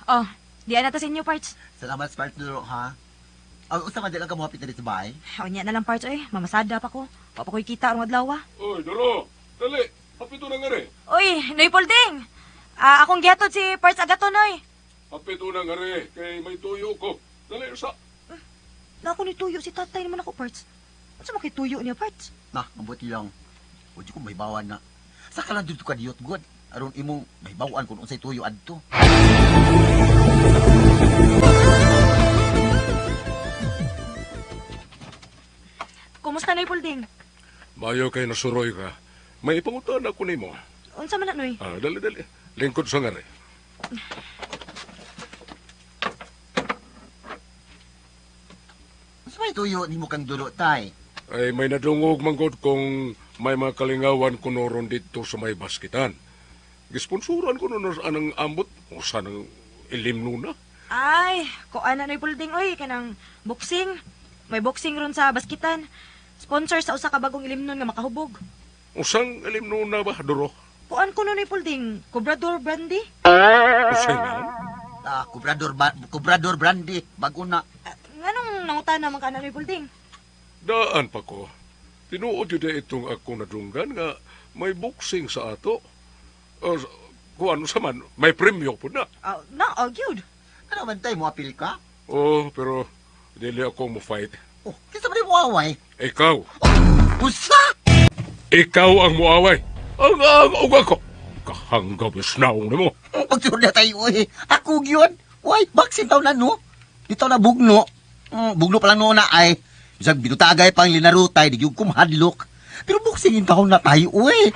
[SPEAKER 4] Oh, diyan na to sa inyo, parts.
[SPEAKER 5] Salamat sa Parts Duro, ha? Usa man lang ka mo hapit dito sa bahay.
[SPEAKER 4] O, niya na lang, parts, eh. Mamasada pa ko. Papa ko'y kita ang adlaw, ah.
[SPEAKER 3] Oy, Doro, dali. Hapito na nga rin.
[SPEAKER 4] Uy, Noy Polding! Akong gihatod si Parts Agaton, Noy.
[SPEAKER 3] Hapito na nga rin, kay may tuyo ko. Dali, usa.
[SPEAKER 4] Naku ni tuyo si tatay naman ako, Parts. Ano sa makituyo niya, Parts?
[SPEAKER 5] Na, mabuti lang. Huwag ko may bawan na. Saka lang dito ka diyot, God. Aron imong may bawaan kung unsay tuyo adto.
[SPEAKER 4] Kumusta, Noy Polding?
[SPEAKER 3] Mayo kay nasuroy ka. May ipangutan ako nimo.
[SPEAKER 4] Unsa man na, Noy?
[SPEAKER 3] Dali. Lingkod sa nga rin.
[SPEAKER 10] Sa may tuyo ni mo kang dulo, tay.
[SPEAKER 3] Ay may nadungog manggod kung may mga kalingawan kunoron dito sa may baskitan. Gisponsoran ko nun anang ambot o sanang ilim nuna.
[SPEAKER 4] Ay, kuan na pulding oy kanang boxing. May boxing ron sa baskitan. Sponsor sa usa ka bagong ilimnon nga makahubog.
[SPEAKER 3] Usang ilim nuna ba, Duro?
[SPEAKER 4] Kuan ko nun pulding, Cobrador Brandy.
[SPEAKER 3] Usay na?
[SPEAKER 10] Kubrador Brandy, bago na.
[SPEAKER 4] Nganong nangutan naman ka na pulding?
[SPEAKER 3] Daan pa ko. Tinuod yun na itong ako nadunggan nga may boxing sa ato. Kung ano sa man, may premyo po na.
[SPEAKER 4] Gyud.
[SPEAKER 10] Ano man tay, mo apil ka?
[SPEAKER 3] Oh, pero dili ako mo fight.
[SPEAKER 10] Oh, kinsa man mo away?
[SPEAKER 3] Ikaw.
[SPEAKER 10] Usa!
[SPEAKER 3] Ikaw ang muaway. Ang ako. Kahanggabis naong na mo.
[SPEAKER 10] Pagturo na tayo, eh. Ako yun. Uy, baksin taon na, no? Dito na bugno. Bugno pala noon na ay. Isang binutagay pang linarutay, di yung kumhadlok. Pero buksingin taon na tayo, uy.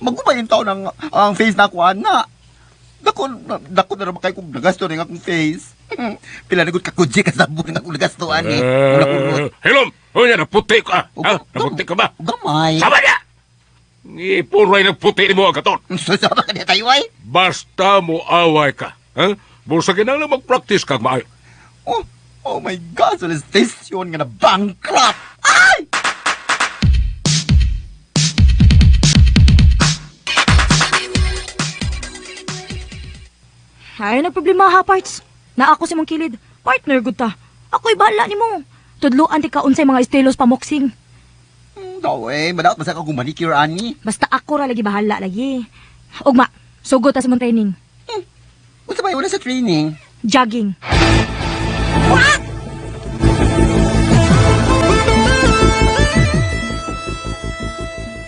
[SPEAKER 10] Magubayin taon ang face na kuha na. Dako na naman kayo kung nagasto na yung akong face. Pila nagod kakudji ka sa buhay nga kung nagastoan eh.
[SPEAKER 3] Hilom! O yan, naputi ka. Ha? Naputi ka ba?
[SPEAKER 10] Gamay.
[SPEAKER 3] Sama niya! Ipuray ng puti ni mo agaton.
[SPEAKER 10] Susama ka niya tayo, ay.
[SPEAKER 3] Basta mo away ka. Ha? Bursa kinang mag-practice kag maayo.
[SPEAKER 10] Oh my God, so station nga na bankrupt. Ay!
[SPEAKER 4] Ay, nagproblema ha, parts. Na ako si mong kilid. Partner, good ta. Ako'y bahala ni mo. Tudluan ti ka unsay mga estilos pamoksing.
[SPEAKER 10] Daw eh, madaot basta ka kung manicure, ani.
[SPEAKER 4] Basta ako ra lagi bahala lagi. Ugma, sugot ta sa mong training.
[SPEAKER 10] Kung sa bayo na sa training.
[SPEAKER 4] Jogging.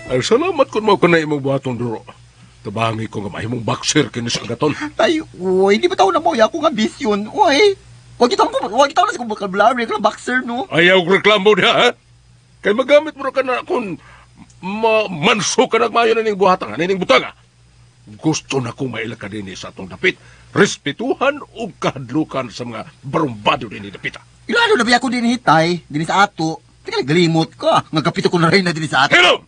[SPEAKER 3] Ay, salamat kung mo kunay imong buhaton, Duro. Tabangi ko nga mahimong boxer kini sa agaton.
[SPEAKER 10] Tayo, uy, di ba tao na mo ako nga bisyon, uy. Huwag kita na sa kong vocabulary, kung boxer, no?
[SPEAKER 3] Ayaw reklamo niya, ha? Kay magamit mo ka na kung manso ka nagmayo na ning buhatang, ning butanga. Gusto na kong mailaka din sa atong dapit. Respetuhan o kahadlukan sa mga barumbado din ni dapita.
[SPEAKER 10] Ilalo na ba ako din hitay, din sa ato. Tika galimot ka, nagkapito ko na rin na din sa ato.
[SPEAKER 3] Hello!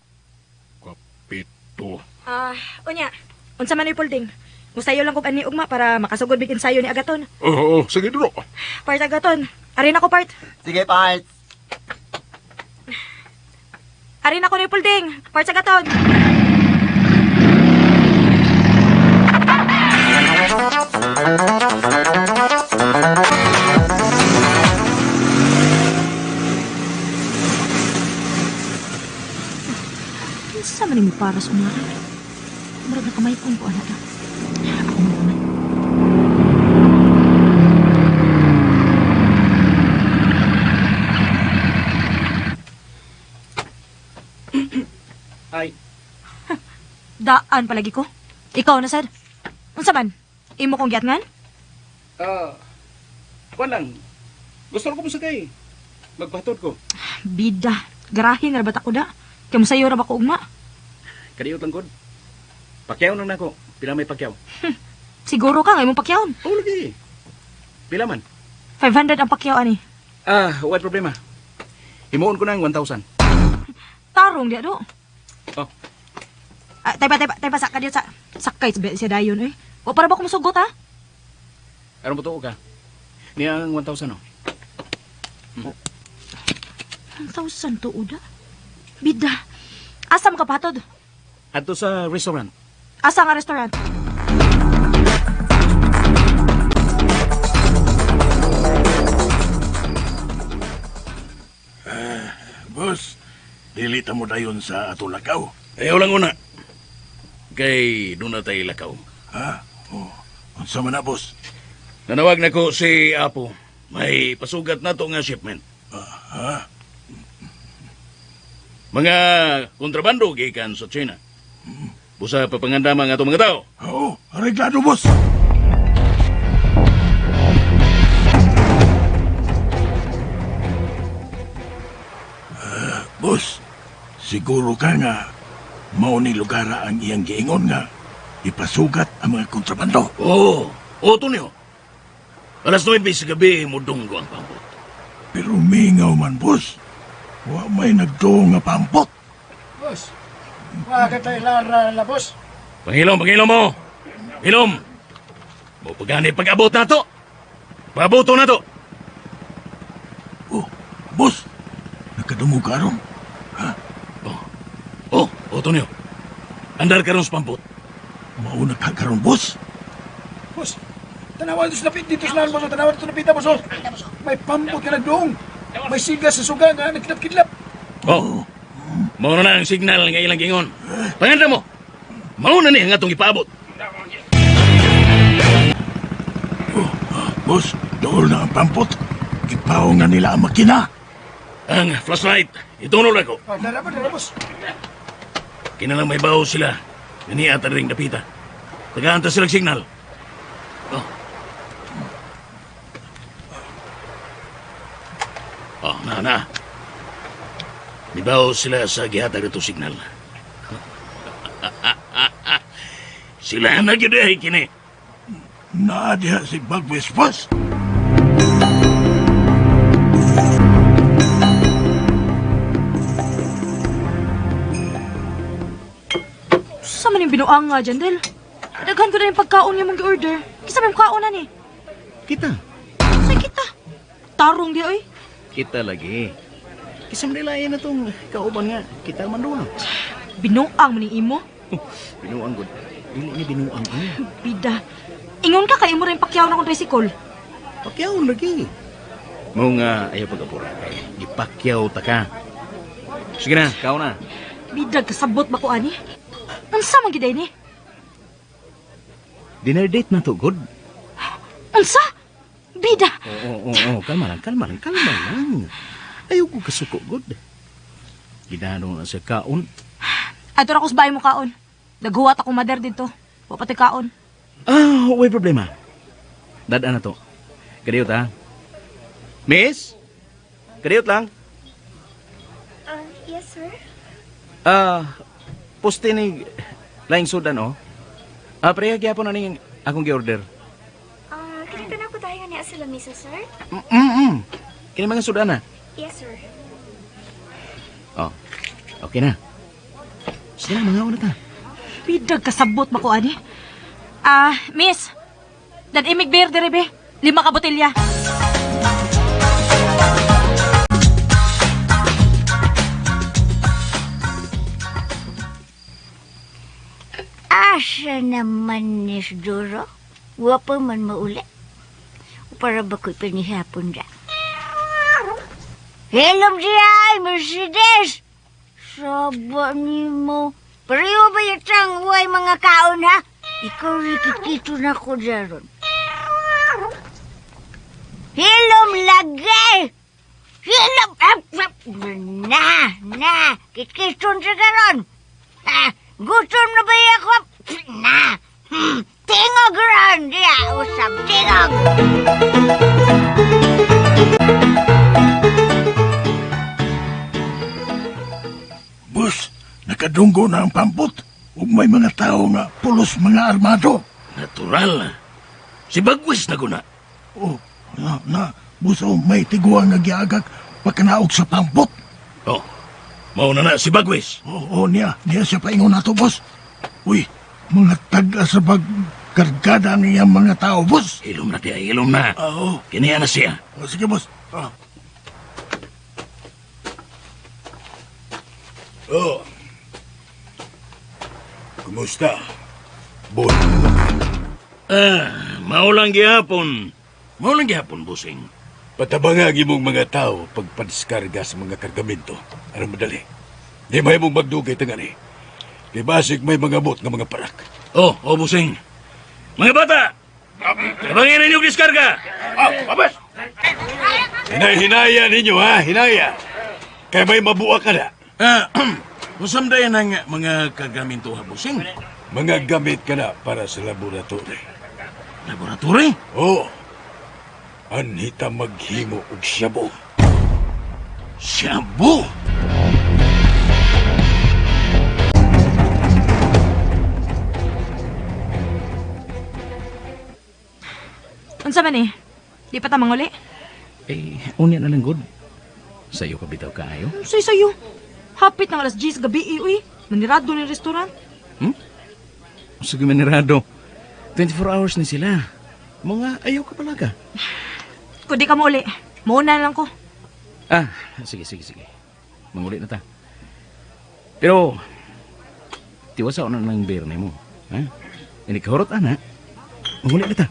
[SPEAKER 3] Kapito.
[SPEAKER 4] Unya, unsa man ni pulding? Musayo lang kog ani ugma para makasugod big ensayo ni Agaton.
[SPEAKER 3] Oo, sige, Duro.
[SPEAKER 4] Part Agaton. Arin ako part.
[SPEAKER 10] Sige, part.
[SPEAKER 4] Arin ako ni pulding. Part Agaton. Sa man ni para sa mga. Murag na kamay ko ana ta. Ako mo naman.
[SPEAKER 11] Ay.
[SPEAKER 4] Daan palagi ko. Ikaw na sad. Unsa man? Imo kong giatngan?
[SPEAKER 11] Kuan lang. Gusto ko musagay. Magpahatod ko.
[SPEAKER 4] Bida. Garahin na bata ko da. Kaya masayo ra ba ko ugma?
[SPEAKER 11] Kadiyot lang kod. Pakyaw lang nako. Pila may pakyaw?
[SPEAKER 4] Siguro ka nga imong pakyawon.
[SPEAKER 11] Oo lagi. Pila man?
[SPEAKER 4] 500 ang pakyaw ani.
[SPEAKER 11] What problema? Himuon ko na ang 1,000.
[SPEAKER 4] Tarong dia do.
[SPEAKER 11] Oh.
[SPEAKER 4] Tay pa sa kadiyot sa sakay siya dayon eh. Wa para ba ko musugot ha?
[SPEAKER 11] Aron mo to ka? Niya ang 1,000 no?
[SPEAKER 4] 1,000 to uda? Bida. Asa mo kapatod?
[SPEAKER 11] Adto sa restaurant.
[SPEAKER 4] Asa nga restaurant?
[SPEAKER 7] Boss, dili ta mo dayon sa ato lakaw.
[SPEAKER 8] Ayaw lang una. Kay doon na tayo lakaw.
[SPEAKER 7] Ha? Oh, unsa man na, boss?
[SPEAKER 8] Nanawag na ko si Apo. May pasugat na to nga shipment.
[SPEAKER 7] Ha?
[SPEAKER 8] Mga kontrabando gikan sa China. Busa papangandama nga itong mga tao.
[SPEAKER 7] Oo, areglado, boss. Boss, siguro ka nga mao ni lugara ang iyang giingon nga ipasugat ang mga kontrabando.
[SPEAKER 8] Oo, Tonyo. Alas 9 sa gabi, mudunggo ang pambot.
[SPEAKER 7] Pero mingaw man, boss. Wa may nagtuong nga pampot.
[SPEAKER 12] Boss, bakit tayo lara na, boss?
[SPEAKER 8] Pangilom mo! Hilom! Mo pagani pag-abot na to! Pabuto na to!
[SPEAKER 7] Oh, boss. Nakadumog ka ron.
[SPEAKER 8] Oh, Tonyo. Andar ka ron sa pampot.
[SPEAKER 7] Mauna ka karon, boss.
[SPEAKER 12] Boss, tanawan dito sa napit, dito sa boss. Tanawan dito sa napita, boss. May pampot ka nagdoong. May siga sa suga nga, nagkidlap-kidlap.
[SPEAKER 8] Oh, mauna na ang signal nga ilang gingon. Panganda mo! Mauna ni ang atong ipaabot.
[SPEAKER 7] Boss, dool na ang pampot. Ipaw nga nila ang makina.
[SPEAKER 8] Ang flashlight, itunol ako.
[SPEAKER 12] Dara, boss.
[SPEAKER 8] Kinalang may baho sila. Ganiata ring napita. Tagaanta silang signal. Na. May baho sila sa gihatag ito signal. Sila na yun eh, kini.
[SPEAKER 7] Naadiha si Bagwes, boss.
[SPEAKER 4] Sa man yung binuang nga, Jandel? Daghan ko na yung pagkaon niya mong order. Kisa may kaonan eh.
[SPEAKER 8] Kita.
[SPEAKER 4] Sa kita. Tarong di oy.
[SPEAKER 8] Kita lagi. Kisam nilayan na itong kauban nga. Kita man doon.
[SPEAKER 4] Binuang mo ni imo.
[SPEAKER 8] Binuang good. Dili ni binuang ko.
[SPEAKER 4] Bida. Ingon ka kay imo rin pakyaw na kong tricycle.
[SPEAKER 8] Pakyaw lagi. Mo nga ayaw pag-apura. Ipakyaw ta ka. Sige na, kao na.
[SPEAKER 4] Bida kasabot ba ko ani? Unsa man giday ni?
[SPEAKER 8] Dinner date na to, good.
[SPEAKER 4] Unsa? Bida.
[SPEAKER 8] Oo. Kalma lang. Ayaw ko kasuko, good. Ginano na sa kaon.
[SPEAKER 4] Ato ra ko sa bahay mo kaon. Naghuwat ako mother dito. Wa pati kaon.
[SPEAKER 8] Way problema. Dadaan na to. Kadiyot, ha? Miss? Kadiyot lang.
[SPEAKER 13] Yes, sir.
[SPEAKER 8] Poste ni laing sudan, oh. Pareha gyapon na ning akong gi-order.
[SPEAKER 13] Kinita na po tayo nga sa lamisa, sir?
[SPEAKER 8] Kini mga sudan na.
[SPEAKER 13] Yes, sir.
[SPEAKER 8] Oh, okay na. Sige na, mga una ta.
[SPEAKER 4] Bidag kasabot ba ko ani? Miss. Dan imig beer dire be. 5 ka botelya.
[SPEAKER 9] Asa naman ni Doro? Wapa man mauli. Para ba ko'y panihapon dyan? Hello, Jai! Mercedes! Saba ni mo. Pareho ba yatang huway mga kaon, ha? Ikaw rikikito na ko dyan. Hilom lagay! Hilom! Na! Kitkison sa garon! Gutom na ba ako? Na! Tingog ron! Diya! Usap! Tingog!
[SPEAKER 7] Boss, nakadunggo na ang pampot. Ug may mga tao nga pulos mga armado.
[SPEAKER 8] Natural. Si Bagwis na guna.
[SPEAKER 7] Oh, buso may tiguan nga giagak pagkanaog sa pampot.
[SPEAKER 8] Oh, mauna na si Bagwis.
[SPEAKER 7] Oo, niya siya paingon na to, boss. Uy, mga taga sa kargada ng iyang mga tao, boss.
[SPEAKER 8] Ilom na tiya, ilom na.
[SPEAKER 7] Oo.
[SPEAKER 8] Kiniya na siya.
[SPEAKER 7] Sige, boss.
[SPEAKER 14] Oh. Kumusta? Bon.
[SPEAKER 8] Maulang gihapon. Maulang gihapon, busing.
[SPEAKER 14] Patabangagi mong mga tao pagpadiskarga sa mga kargamento. Ano madali? Di may mong magdugay tangani. Di basig may mga bot ng mga parak.
[SPEAKER 8] Oh, busing. Mga bata! Tabangin ninyo diskarga!
[SPEAKER 14] Abas! Hinay-hinaya ninyo, ha? Hinaya. Kaya may mabuak ka na.
[SPEAKER 8] Masamdayan ang mga kargamento, ha, busing?
[SPEAKER 14] Mga gamit ka na para sa laboratory.
[SPEAKER 8] Laboratory?
[SPEAKER 14] Oo. Anhita maghimo og shabu.
[SPEAKER 8] Shabu?
[SPEAKER 4] Unsa man eh? Di pa ta manguli?
[SPEAKER 11] Unya na lang good. Sa'yo ka bitaw kaayo.
[SPEAKER 4] Sayo. Hapit ng alas 10 gabi, uy. Manirado ng restaurant.
[SPEAKER 11] Sige manirado. 24 hours na sila. Mga ayaw ka pala ka.
[SPEAKER 4] Kung di ka mo uli, mauna na lang ko.
[SPEAKER 11] Sige. Mangulit na ta. Pero, tiwasa ko na ng beer na mo. Ha? Ini kahurot, ana. Mangulit na ta.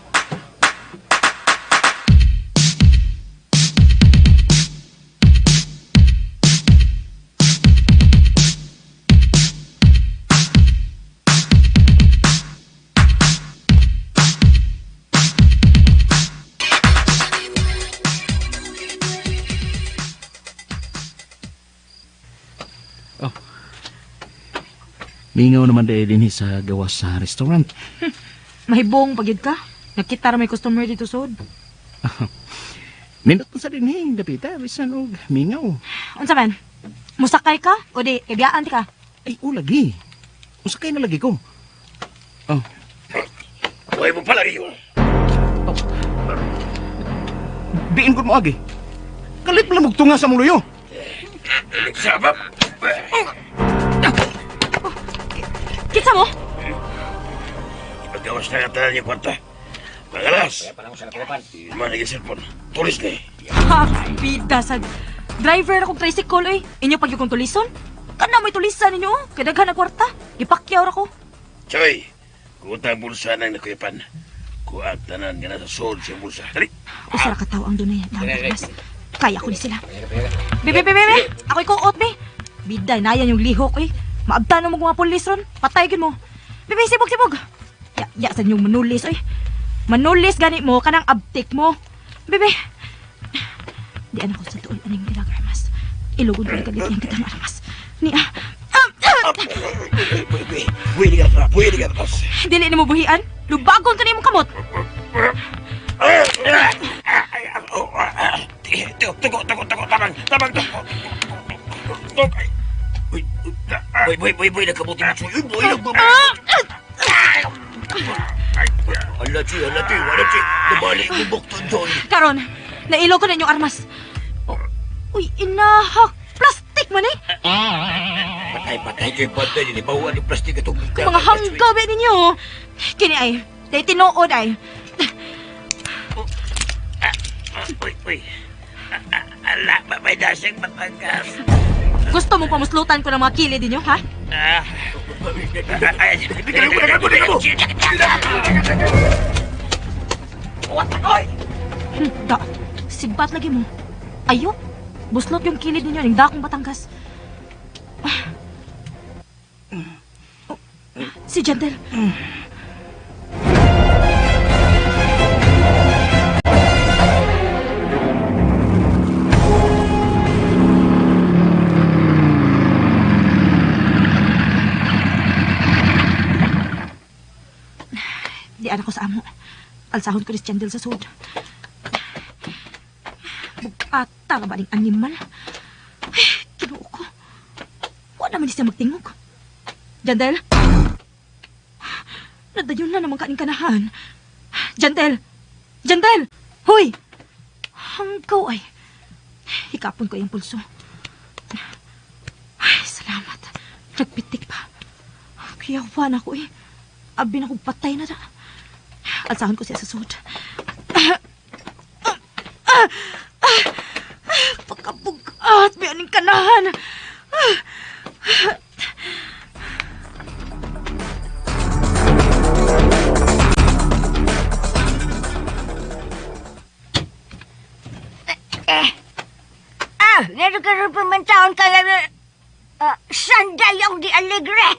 [SPEAKER 11] Mingaw naman dahil din sa gawas sa restaurant.
[SPEAKER 4] Mahibong pagyud ka. Nakita ra may customer dito sud.
[SPEAKER 11] Nindot mo sa dinhing, dapita, bisan og mingaw.
[SPEAKER 4] Unsa man? Musakay ka o di ibiyaan ti ka?
[SPEAKER 11] Ay, lagi. Musakay na lagi ko.
[SPEAKER 8] Huwag mo pala rin.
[SPEAKER 11] Diin ko mo agi. Kalit mo lang magtunga sa muluyo.
[SPEAKER 8] Sabab.
[SPEAKER 4] Kitsa mo?
[SPEAKER 8] Ipagawas na katalan niya kwarta. Pagalas. Mana yung cellphone. Tulis na eh.
[SPEAKER 4] Ha, bida sad. Driver akong tricycle eh. Inyo pag yung tulison? Kana may tulisan ninyo? Kadaghan na kwarta. Ipakyaw ra ko.
[SPEAKER 8] Choy, kutang bulsa nang nakuyapan. Kuag tanan ka na sa soul sa bulsa. Dali.
[SPEAKER 4] Usa ra ka tawo ang dunay. Kaya ko ni sila. Bebe. Ako'y kuot, be. Biday, nayan yung lihok eh. Maabtan mo mga pulis ron. Patay mo. Bebe, sibog. Ya sa yung manulis, oy. Manulis gani mo, kanang abtik mo. Bebe. Di anak ko sa tuol, aning nilang armas. Ilugod ko yung kalit yung kitang armas.
[SPEAKER 8] Pwede ka tapos.
[SPEAKER 4] Dili ni mo buhian. Lubagon to ni mong kamot.
[SPEAKER 8] Tugo, tabang. Boy, nakabuti mo siya. Boy, nagbabuti. Hala, Chi. Nabalik mo bukto, Joy.
[SPEAKER 4] Karon, nailo ko na inyong armas. Uy, inahak. Plastik man eh.
[SPEAKER 8] Patay kayo banda. Bawa ni plastik itong
[SPEAKER 4] Mga hanggaw ba ninyo? Kini ay, day tinuod ay.
[SPEAKER 8] Uy. Ala, may dasing Batangas.
[SPEAKER 4] Gusto mo pamuslutan ko ng mga kilid ninyo, ha? Da, sigbat lagi mo. Ayo, buslot yung kilid ninyo ng dakong Batangas. Si Jandel. Di anak ko sa amo. Alsahon ko ni Jandel sa sud. Bugata ka ba ning animal? Ay, kinuo ko. Wala naman siya magtingog. Jandel? Nadayon na naman kaning kanahan. Jandel! Hoy! Hanggaw ay. Hikapon ko yung pulso. Ay, salamat. Nagpitik pa. Kiyawan ako eh. Abi na kong patay na da. Alsahan ko siya sa sud. Pagkabugat, may aning kanahan.
[SPEAKER 9] Ngayon ka rin pumantaon ka na sandayong di alegre.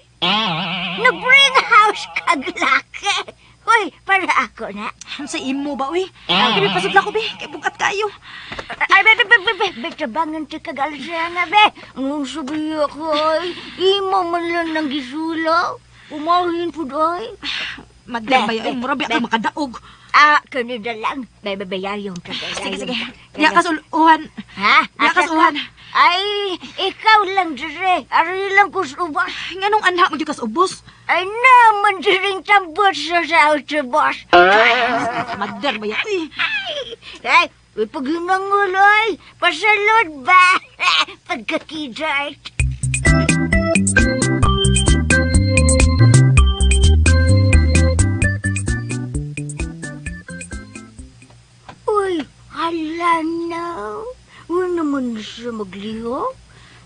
[SPEAKER 9] Nag-bring house kag laki. Hoy, para ako na.
[SPEAKER 4] Sa imo ba, uy? Kami pasudla ko, be. Kaya bugat kayo.
[SPEAKER 9] Ay, be, tabangan ti kagalsa na, be. Ang sabi ako, ay, imo man lang nang gisulaw. Umahin po, doy.
[SPEAKER 4] Madlang ba yun? Murabi ako makadaog.
[SPEAKER 9] Kanida lang. Bayar yung tagay.
[SPEAKER 4] Sige. Yakas uluhan.
[SPEAKER 9] Ha?
[SPEAKER 4] Yakas uluhan.
[SPEAKER 9] Ay, ikaw lang, Jere. Ari lang ko sa ubas.
[SPEAKER 4] Nganong anha mo ka sa ubos?
[SPEAKER 9] Ay naman, Jering tambot sa outro, boss.
[SPEAKER 4] Madlang ba yan?
[SPEAKER 9] Ay, Uy, pag hinanguloy, pasalod ba? Pagkakidart. Uy, hala na. Huwag naman siya magliho.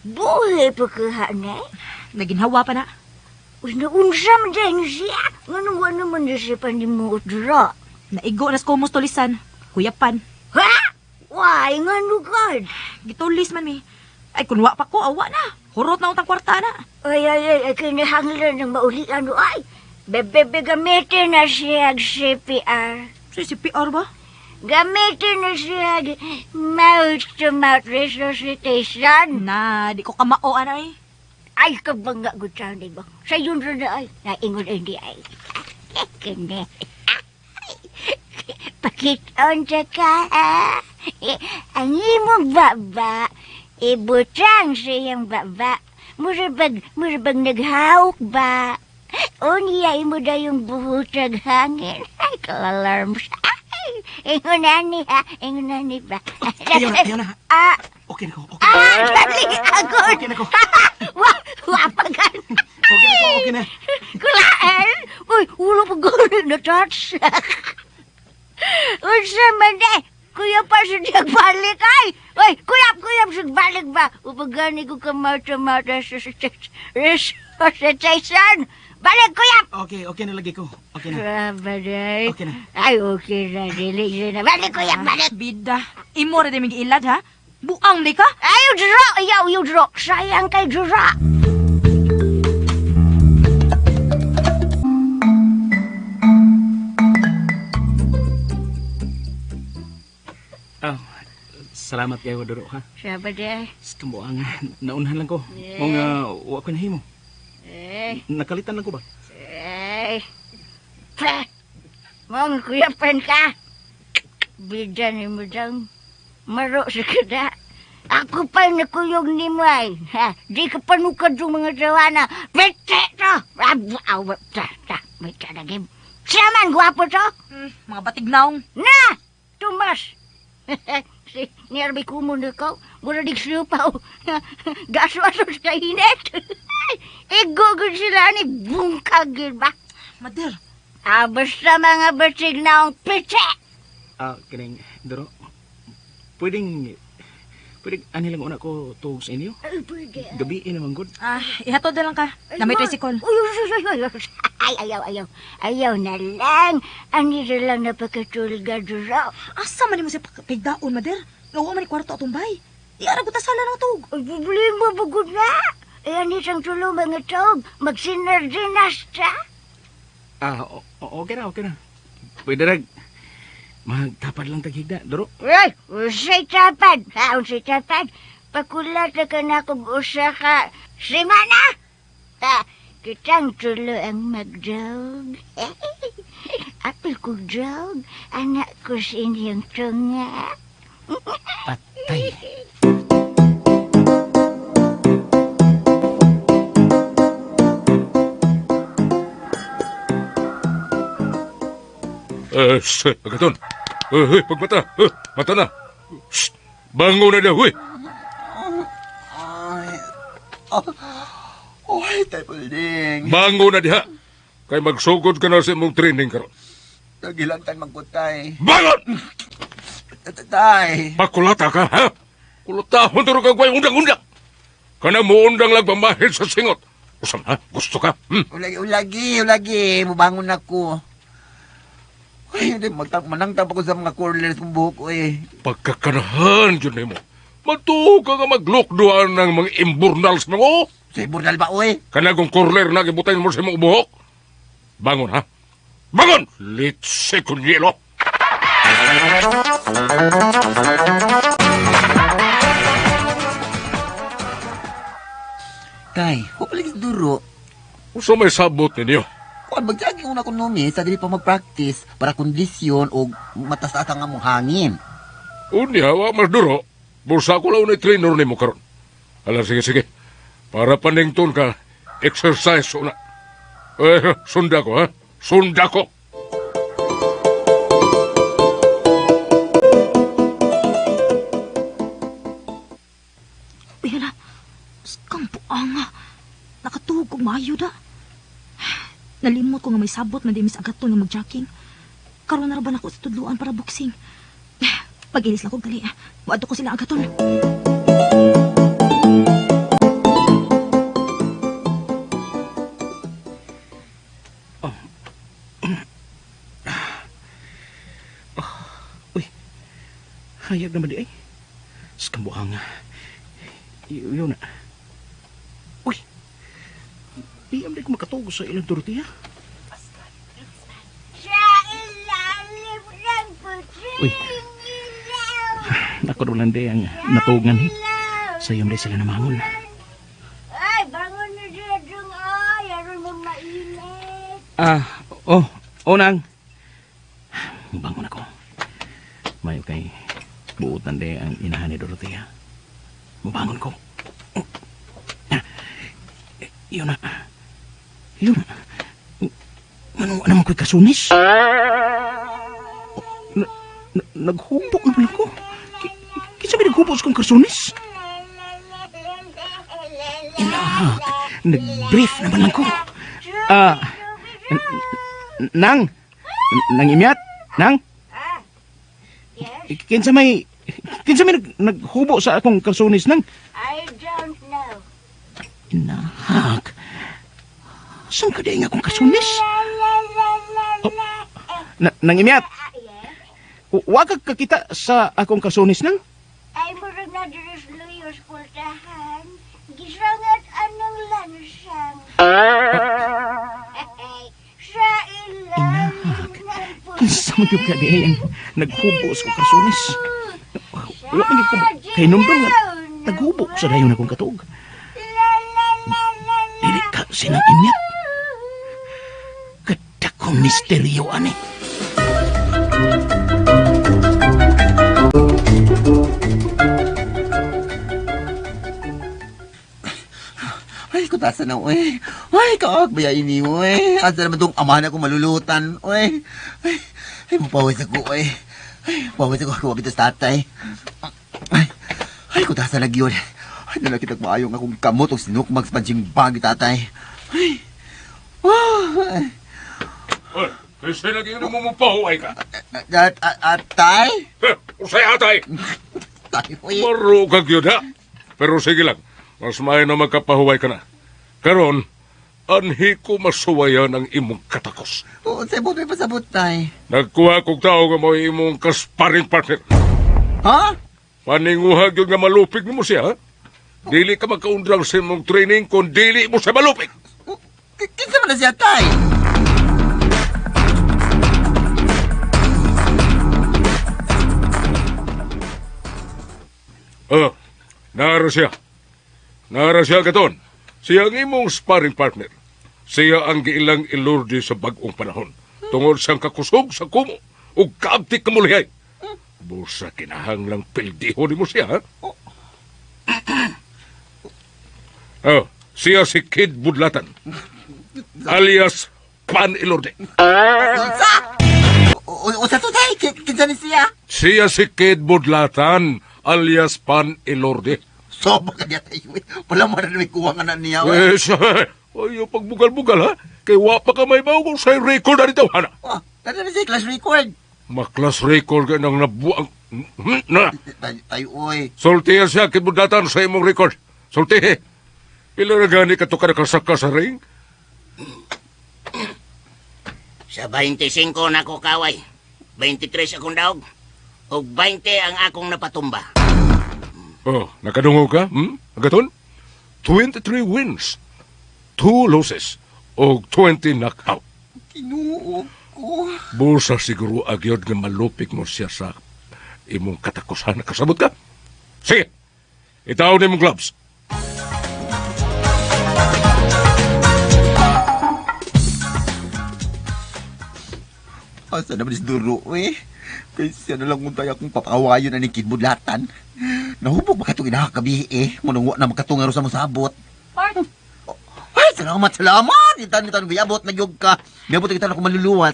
[SPEAKER 9] Buhay pa kahanay.
[SPEAKER 4] Naginhawa pa na.
[SPEAKER 9] Uy, naunsa man dyan siya. Nga naman na siya panimuot dra.
[SPEAKER 4] Naigo nas kumos tulisan. Huyapan.
[SPEAKER 9] Ha? Why, nga nugad?
[SPEAKER 4] Gitulis man mi. Ay, kunwa pa ko, awa na. Hurot na utang kwarta na.
[SPEAKER 9] Ay, kinahanglan ng maulian o ay. Bebe, gamitin na siya ang CPR.
[SPEAKER 4] CPR ba?
[SPEAKER 9] Gamitin na siya ang mouth-to-mouth resuscitation.
[SPEAKER 4] Na, di ko kamao, anay.
[SPEAKER 9] Ay, kabangga ko siya, di ba? Sa yun rin na ay, naingon hindi ay. Kene. Pakiton siya ka, ang imong baba, ibutang siyang baba. Murabag naghawak ba? O niya imo da yung buhutag hangin. Ay, kalalarm siya. Ingon na ni ba?
[SPEAKER 11] Ayaw na.
[SPEAKER 9] Ah,
[SPEAKER 11] Okay na ko.
[SPEAKER 9] dali ako.
[SPEAKER 11] Okay na ko.
[SPEAKER 9] Wapagan.
[SPEAKER 11] Okay na.
[SPEAKER 9] Kulaan. Uy, ulo pa gano'n na touch. Unsa man eh. Kuya pa siya nagbalik ay. Uy, kuya siya nagbalik ba? Upagani ko kamata-mata resuscitation. Balik, kuya!
[SPEAKER 11] Okay na lagi ko. Okay na.
[SPEAKER 9] Rabaday.
[SPEAKER 11] Okay na.
[SPEAKER 9] Ay, okay na. Dili na. Balik, kuya, balik.
[SPEAKER 4] Bida. Imo rin din ilad, ha? Buang di ka?
[SPEAKER 9] Ayaw, Juro! Ayaw, Juro! Sayang kay Juro!
[SPEAKER 11] Salamat kayo, Doro, ha?
[SPEAKER 9] Rabaday.
[SPEAKER 11] Kambuang, naunhan lang ko. Mong wa ko nahimo. Nakalitan lang ko ba?
[SPEAKER 9] Mong kuyapan ka. Bida ni mo daw. Maro sa kada. Ako pa nakuyog ni mo ay. Ha? Di ka panukad yung mga jawana. Bete to! May talagim. Siyaman, gwapo to?
[SPEAKER 4] Mga batignaong.
[SPEAKER 9] Na! Tumas! Si Nerby Kumon ko. Mura di siupaw. Gaso-aso sa init. Igugod sila ni bungkagin ba?
[SPEAKER 4] Mader.
[SPEAKER 9] Basta mga batig na ang piche.
[SPEAKER 11] Kining, Doro, pwedeng ani lang una ko tuog sa inyo?
[SPEAKER 9] Pwede.
[SPEAKER 11] Gabiin naman, good.
[SPEAKER 4] Ihatod na lang ka. Na may tricycle.
[SPEAKER 9] Ayaw na lang. Ani na lang napakatulga, Doro.
[SPEAKER 4] Asa man mo sa pigdaon, Mader? Nawa man ni kwarto atong bay. Di ara ko tasala ng tug.
[SPEAKER 9] Ay, problema bagod na. Ayan isang tulo mga tog. Magsinerginas ta.
[SPEAKER 11] Okay na. Pwede rag. Magtapad lang taghigda, Doro.
[SPEAKER 9] Ay, usay tapad. Usay tapad. Pakulat na ka na kung usa ka. Simana! Kitang tulo ang magdog. Apil ko dog. Anak ko sa inyong tunga.
[SPEAKER 11] Patay.
[SPEAKER 14] Pagkaton. Pagmata. Mata na. Shh. Bango na daw, huy.
[SPEAKER 10] Ay, tay pulding.
[SPEAKER 14] Bango na diha. Kay magsugod ka na sa imong training karon.
[SPEAKER 10] Nagilantan magkutay.
[SPEAKER 14] Bangon!
[SPEAKER 10] Tay.
[SPEAKER 14] Pakulata ka, ha? Kulatahon turo ka kway undang-undang. Kana mo undang lang pamahid sa singot. Usam, ha? Gusto ka?
[SPEAKER 10] Ulagi. Mubangon ako. Ay, hindi. Manangtang pa ko sa mga corners kong buhok ko eh.
[SPEAKER 14] Pagkakanahan yun mo. Matuog ka maglokdoan ng mga imburnals mo.
[SPEAKER 10] Sa imburnal ba, oy?
[SPEAKER 14] Kanagong corner na gibutayin mo sa imong buhok. Bangon, ha? Bangon! Litse kunyelo!
[SPEAKER 10] Tay, huwag duro.
[SPEAKER 14] Uso may sabot ninyo.
[SPEAKER 10] Kung magjaging una ko numi, sa dili pa mag-practice para kondisyon o matas-asa nga mong hangin.
[SPEAKER 14] Unya, wa mas duro. Bursa ko lang unay trainer ni mo karon. Alam, sige. Para panington ka, exercise una. Sunda ko, ha? Sunda ko!
[SPEAKER 4] Uy, hala. Kang buanga. Nakatuhog kong maayo da. Nalimot ko nga may sabot man di Miss Agaton nga mag-jogging. Karoon na raban ako sa tudluan para boxing. Pag-inis lang ko gali. Muadto ko sila Agaton.
[SPEAKER 11] Hayag naman di ay. Skambuhang. Yun na. Uy. Di am di ko makatugo sa ilang Dorotea.
[SPEAKER 9] Sa ilalim ng puting
[SPEAKER 11] Uy. Ako naman di ang natugan eh. Sa iyong di sila namangon.
[SPEAKER 9] Ay, bangon na dyan, ay. Aron mo mainit.
[SPEAKER 11] Nang. Bangon ako. Mayo kay buutan de ang inahan ni Dorotea. Mabangon ko. Yun na. Ano naman ko'y kasunis? Naghubok naman ako. Kinsa may naghubok sa kong kasunis? Inahak. Nag-brief naman ako. Nang imyat? Nang? Kinsa may naghubo sa akong kalsonis nang?
[SPEAKER 9] I don't know.
[SPEAKER 11] Inahak. Saan ka nga akong kalsonis? Nang imyat? Wag ka kakita sa akong kalsonis nang?
[SPEAKER 9] Ay, murag na diris luyos pultahan. Gisangat anong lansang. Sa ilalim ng
[SPEAKER 11] Kinsa man yung kadi ang naghubo sa akong kalsonis? Wala man yung kay numdum nga naghubo sa dayon akong katog. Dili ka sinang imyat. Kadakong misteryo ani.
[SPEAKER 10] Ay, kutasan na, uy. Ay, kaag, baya ini, uy. Asa naman itong amahan ako malulutan, uy. Ay, mapawis ako, uy. Ay, mapawis ako bitas tatay. Ay, kutasan na yun. Ay, nalakit ang maayong akong kamot o sinukmag sa pansing bagi, tatay. Ay.
[SPEAKER 14] Ay, kasi lagi na mo mapahuay ka.
[SPEAKER 10] Atay?
[SPEAKER 14] Usay atay.
[SPEAKER 10] Tay, uy.
[SPEAKER 14] Marugag yun, ha? Pero sige lang. Mas may na magkapahuway ka na. Karon, anhi ko masuwayan ang imong katakos.
[SPEAKER 10] Oo, sabot may pasabot, tay.
[SPEAKER 14] Nagkuha kong tao nga mo imong kasparing partner.
[SPEAKER 10] Ha?
[SPEAKER 14] Paninguhag yun nga malupig mo siya, ha? Dili ka magkaundrang sa imong training kung dili mo sa malupig.
[SPEAKER 10] Kinsa man na siya, tay?
[SPEAKER 14] Nara siya. Nara siya katon. Siya ang imong sparring partner. Siya ang giilang ilurdi sa bagong panahon. Tungod siyang kakusog sa kumo o kaabtik kamulihay. Busa kinahanglang pildiho ni mo siya, ha? Siya si Kid Budlatan. Alias Pan Ilorde.
[SPEAKER 10] O sa to, tay? Kinsa ni siya?
[SPEAKER 14] Siya si Kid Budlatan. Alias Pan Ilorde.
[SPEAKER 10] Sobo ka niya, tay. Wala mo na may kuha nga na niya, uy.
[SPEAKER 14] Ayaw pagbugal-bugal, ha? Kay wapa ka may bago sa record na dito, hana?
[SPEAKER 10] Tara na siya, class record.
[SPEAKER 14] Maklas record ka ng nabuang... Na!
[SPEAKER 10] Tayo, uy.
[SPEAKER 14] Sultihan siya, kibudatan sa imong record. Sultihe. Pila na gani ka to ka nakasaka sa ring?
[SPEAKER 15] Sa 25 na ko kaway. 23 akong daog. O 20 ang akong napatumba.
[SPEAKER 14] Nakadungog ka? Agaton? 23 wins, 2 losses, o 20 knockout.
[SPEAKER 10] Kinuo ko.
[SPEAKER 14] Busa siguro agyod nga malupik mo siya sa imong katakusan. Nakasabot ka? Sige, itaw na imong gloves.
[SPEAKER 10] Asa naman is duro, uy. Kasi na lang untay akong papawayo na ni Kid Budlatan. Nahubog ba katong inakakabi Munong na magkatungaro sa musabot.
[SPEAKER 4] Part?
[SPEAKER 10] Ay, salamat. Itan gayabot, nagyog ka. Gayabot kita na ako maluluwas.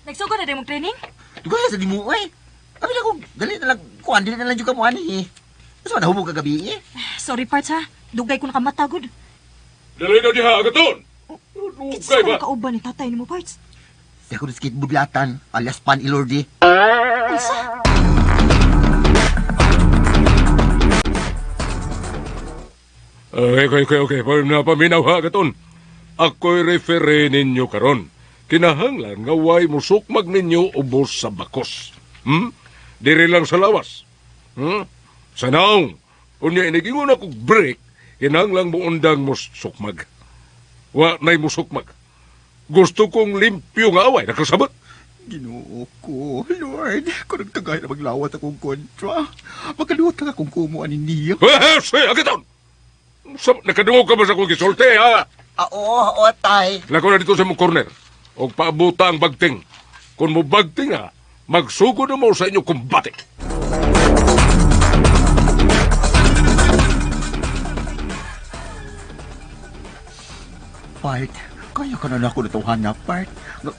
[SPEAKER 4] Nagsugod na din mong training?
[SPEAKER 10] Gaya sa di mo, uy. Kami lang dali na lang, dili na lang yung kamuhan, Mas nahubog ka gabi,
[SPEAKER 4] Sorry, Parts, ha? Dugay ko nakamatagod.
[SPEAKER 14] Dali na diha, agaton! Dugay
[SPEAKER 4] Sa
[SPEAKER 14] ba?
[SPEAKER 4] kauban ni tatay ni mo, Parts.
[SPEAKER 10] Di ako skate budlatan, alias Pan Ilordi.
[SPEAKER 4] Unsa?
[SPEAKER 14] Okay. Paminaw ha, agaton. Ako'y referee ninyo karon. Kinahanglan nga way musukmag ninyo ubos sa bakos. Diri lang sa lawas. Sa naong, unya inigingon akong break, kinahanglan mo undang musukmag. Wa na'y musukmag. Gusto kong limpyo nga away, nakasabot.
[SPEAKER 5] Ginoo ko, Lord. Kung nagtagay na maglawat akong kontra, magkaluot ka akong kumuan niya.
[SPEAKER 14] Say, agaton! Nakadungog ka ba sa kong gisulti, ha?
[SPEAKER 10] Oo, tay.
[SPEAKER 14] Lako na dito sa mong corner. O paabuta ang bagting. Kung mo bagting ha, magsugo na mo sa inyo kumbate.
[SPEAKER 5] Part, kaya ka na ako natuhan na, Part.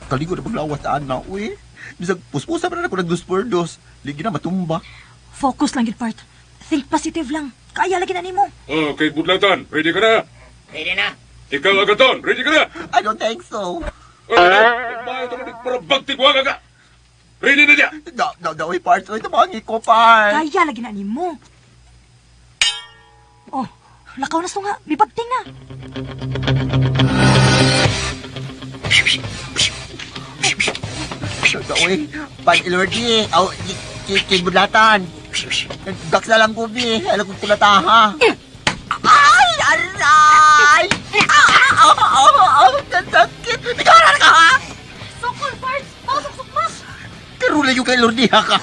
[SPEAKER 5] Kaligo na maglawat ana, uy. Bisag puspusa pa na ako nagdos-por-dos. Ligi na matumba.
[SPEAKER 4] Focus lang, Part. Think positive lang. Kaya lagi na nimo.
[SPEAKER 14] Okay, Budlatan, ready ka na?
[SPEAKER 15] Ready na.
[SPEAKER 14] Ikaw, Agaton, ready ka na?
[SPEAKER 10] I don't think so.
[SPEAKER 14] Bayo ito para bagting ko ka. Ready na niya?
[SPEAKER 10] Daw, Part. Ito mangi ko, Part.
[SPEAKER 4] Kaya lagi na nimo. Oh, lakaw na sunga. Bibagting na.
[SPEAKER 10] Uy, Pan Ilordi. Aw, kibudlatan. Gaks na lang ko, bi. Alam ko kulataha. Ay, aray! Sakit! Ikaw na ka, ha?
[SPEAKER 4] Sukol, Parts! Pasok-sukmas!
[SPEAKER 10] Karula yung kay Lordi, ha ka?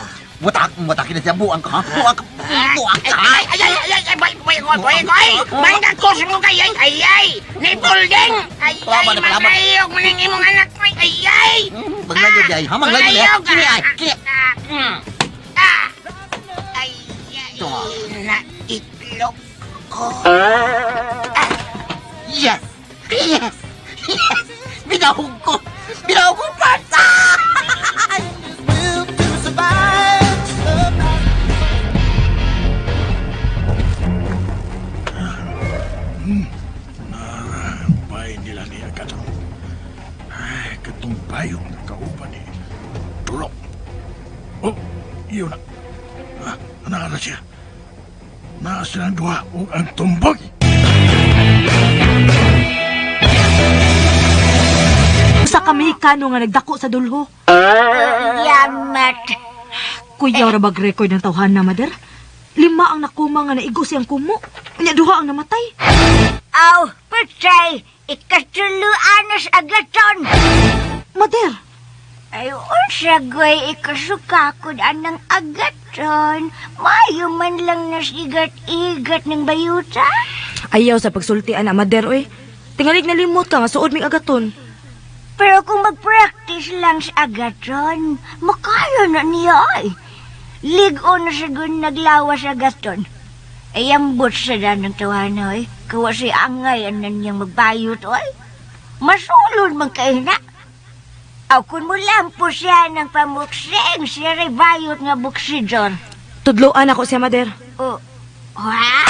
[SPEAKER 10] Matakin na siya, buang ka, ha? Buang ka!
[SPEAKER 15] Bangga ko sa mga ay! Nipulding! Ay! Magayog! Maning imong anak ko! Ay!
[SPEAKER 10] Maglayo di ay, ha? Maglayo di ay! Kini ay! Kini!
[SPEAKER 15] Ay! Na itlog ko!
[SPEAKER 10] Yes! Yes! Yes! Binahog ko! Binahog ko, Parts!
[SPEAKER 7] Bay nila ni Agaton. Ay, katong bayong nakauban ni Tulok. Oh, iyon na. Ano siya? Nasa ang duha o ang tumbog.
[SPEAKER 4] Sa kamihikano nga nagdako sa dulho.
[SPEAKER 9] Yamat.
[SPEAKER 4] Kuya, ra bag-record ng tawhan na, Mother? 5 ang nakuma nga naigo siyang kumo. Unya, 2 ang namatay.
[SPEAKER 9] Aw, patay. Ikatuluan na sa Agaton.
[SPEAKER 4] Mother!
[SPEAKER 9] Ay, unsa goy ikasuka ko anang Agaton. Mayo man lang nasigat-igat ng bayuta.
[SPEAKER 4] Ayaw sa pagsultian na, Mother, oy. Tingalig na limot ka nga suod ming Agaton.
[SPEAKER 9] Pero kung mag-practice lang sa Agaton, makaya na niya ay. Ligo na siya naglawa sa Agaton. Ay, ambot sa danang tawana ay. Kawa si angay anan niyang magbayot ay. Masulod magkaina. Aw, kung mo lampo siya ng pamuksing, siya rin bayot nga buksidor.
[SPEAKER 4] Tudloan ako siya, Mother.
[SPEAKER 9] Oh, ha?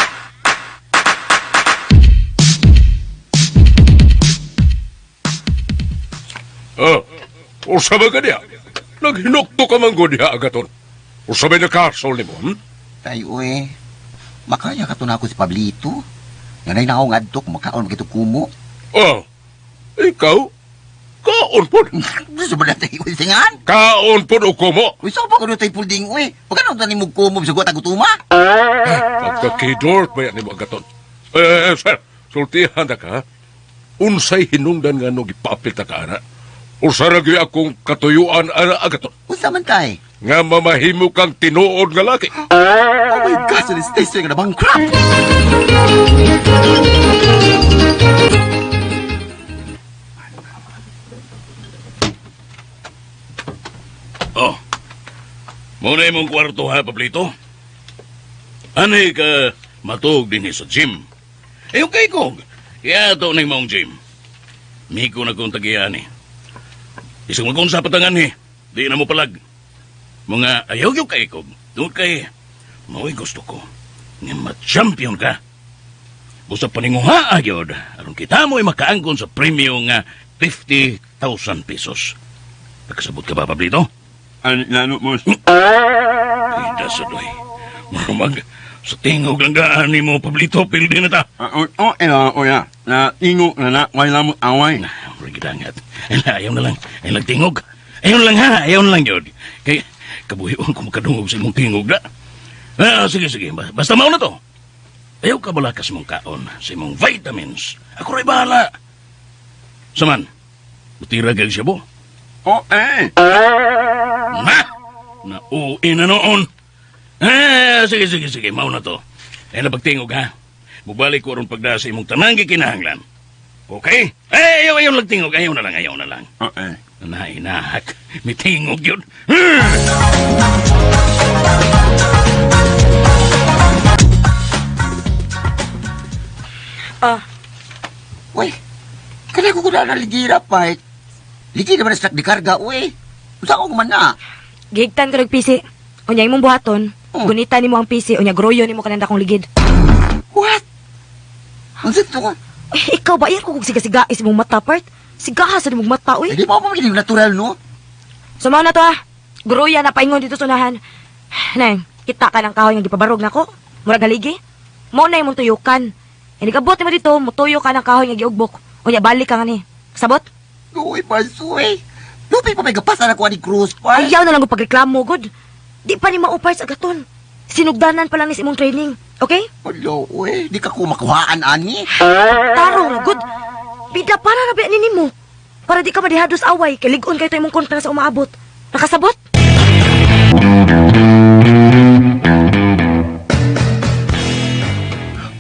[SPEAKER 14] Usabay ka niya. Naghinukto ka man ko niya, Agaton. Usabay na kasol ni mo,
[SPEAKER 10] Tayo, makaya ka to na ako si Pablito. Nanay na ako nga dito, kumakaon magito kumo.
[SPEAKER 14] Oh, ikaw? Kaon po.
[SPEAKER 10] Gusto ba natin yung singan?
[SPEAKER 14] Kaon po o kumo.
[SPEAKER 10] Uy, saan pa ko na tayo pulding, Pagkano na ni mo kumo sa guwata gutuma?
[SPEAKER 14] Pagkakidort ba yan ni mo, Agaton? Sir, sultihan na ka. Unsay hinungdan nga no gipapil ta ka, ana. Usaragyo akong katuyuan, ana, Agaton.
[SPEAKER 10] Unsa man tay?
[SPEAKER 14] Nga mamahimo kang tinuod nga laki.
[SPEAKER 10] Oh my God, sa station nga na bankrupt!
[SPEAKER 8] Oh, muna imong kwarto ha, Pablito. Anay ka matug din sa gym. Okay ko, kaya ito na yung maong gym. Miko na kong tagiyan Isang magkong sa patangan di na mo palag. Mga ayaw yung kay ko, doon kay, maway gusto ko, nga ma-champion ka Busa paninguha agyod. Aron kita mo'y makaangkon sa premyo nga 50,000 pesos. Nakasabot ka ba, Pablito?
[SPEAKER 5] Ano lalo, boss?
[SPEAKER 8] Ida sa doy. Marumag, sa tingog lang gaan ni mo, Pablito, pildi na ta.
[SPEAKER 5] Ya. Na tingo na wala lamot away.
[SPEAKER 8] Rigidangat. Ayaw na lang. Ayaw lang tingog. Ayaw na lang ha. Ayaw na lang yun. Kaya, kabuhiwan ko makadungog sa imong tingog na. Sige. Basta mauna to. Ayaw ka balakas mong kaon sa imong vitamins. Ako rin bahala. Saman, butira gag siya bo? Nauwi na noon. Sige. Mauna to. Ayaw na pagtingog ha. Bubalik ko ron pagda sa imong tanang gikinahanglan. Okay? Ayaw lang tingog. Ayaw na lang.
[SPEAKER 5] Okay.
[SPEAKER 8] Nainahak. May tingog yun.
[SPEAKER 10] Uy, kana ko na ligira pa eh. Ligira ba na sa di karga, uy? Saan ko man na?
[SPEAKER 4] Gigtan ka nagpisi. Unya imong buhaton. Gunita ni mo ang pisi. Unya groyo ni mo kananda kong ligid.
[SPEAKER 10] What? Ang sito ko.
[SPEAKER 4] Ikaw ba iyan ko kung siga-siga is mong mata, part? Sigaha sa mong mata, uy.
[SPEAKER 10] Hindi mo pa magiling natural, no?
[SPEAKER 4] Sumaw na to, ha? Groya na paingon dito sunahan. Nang, kita ka ng kahoy nga gipabarog na ko. Murag haligi. Mo na imong tuyukan. Hindi kabot mo dito, mutuyo ka ng kahoy nga giugbok. Unya, balik ka nga ni. Sabot?
[SPEAKER 10] Uy, pasuy. Lupin pa may gapasan ako ni Cruz, pa.
[SPEAKER 4] Ayaw na lang kong pagreklamo, God. Di pa ni maupay sa gaton. Sinugdanan pa lang ni imong training. Okay?
[SPEAKER 10] Hello, uy. Di ka ko makuhaan, ani.
[SPEAKER 4] Tarong na, God. Bida para na biyanin ni mo. Para di ka madihados away. Kaligon kayo tayo mong kontra sa umaabot. Nakasabot?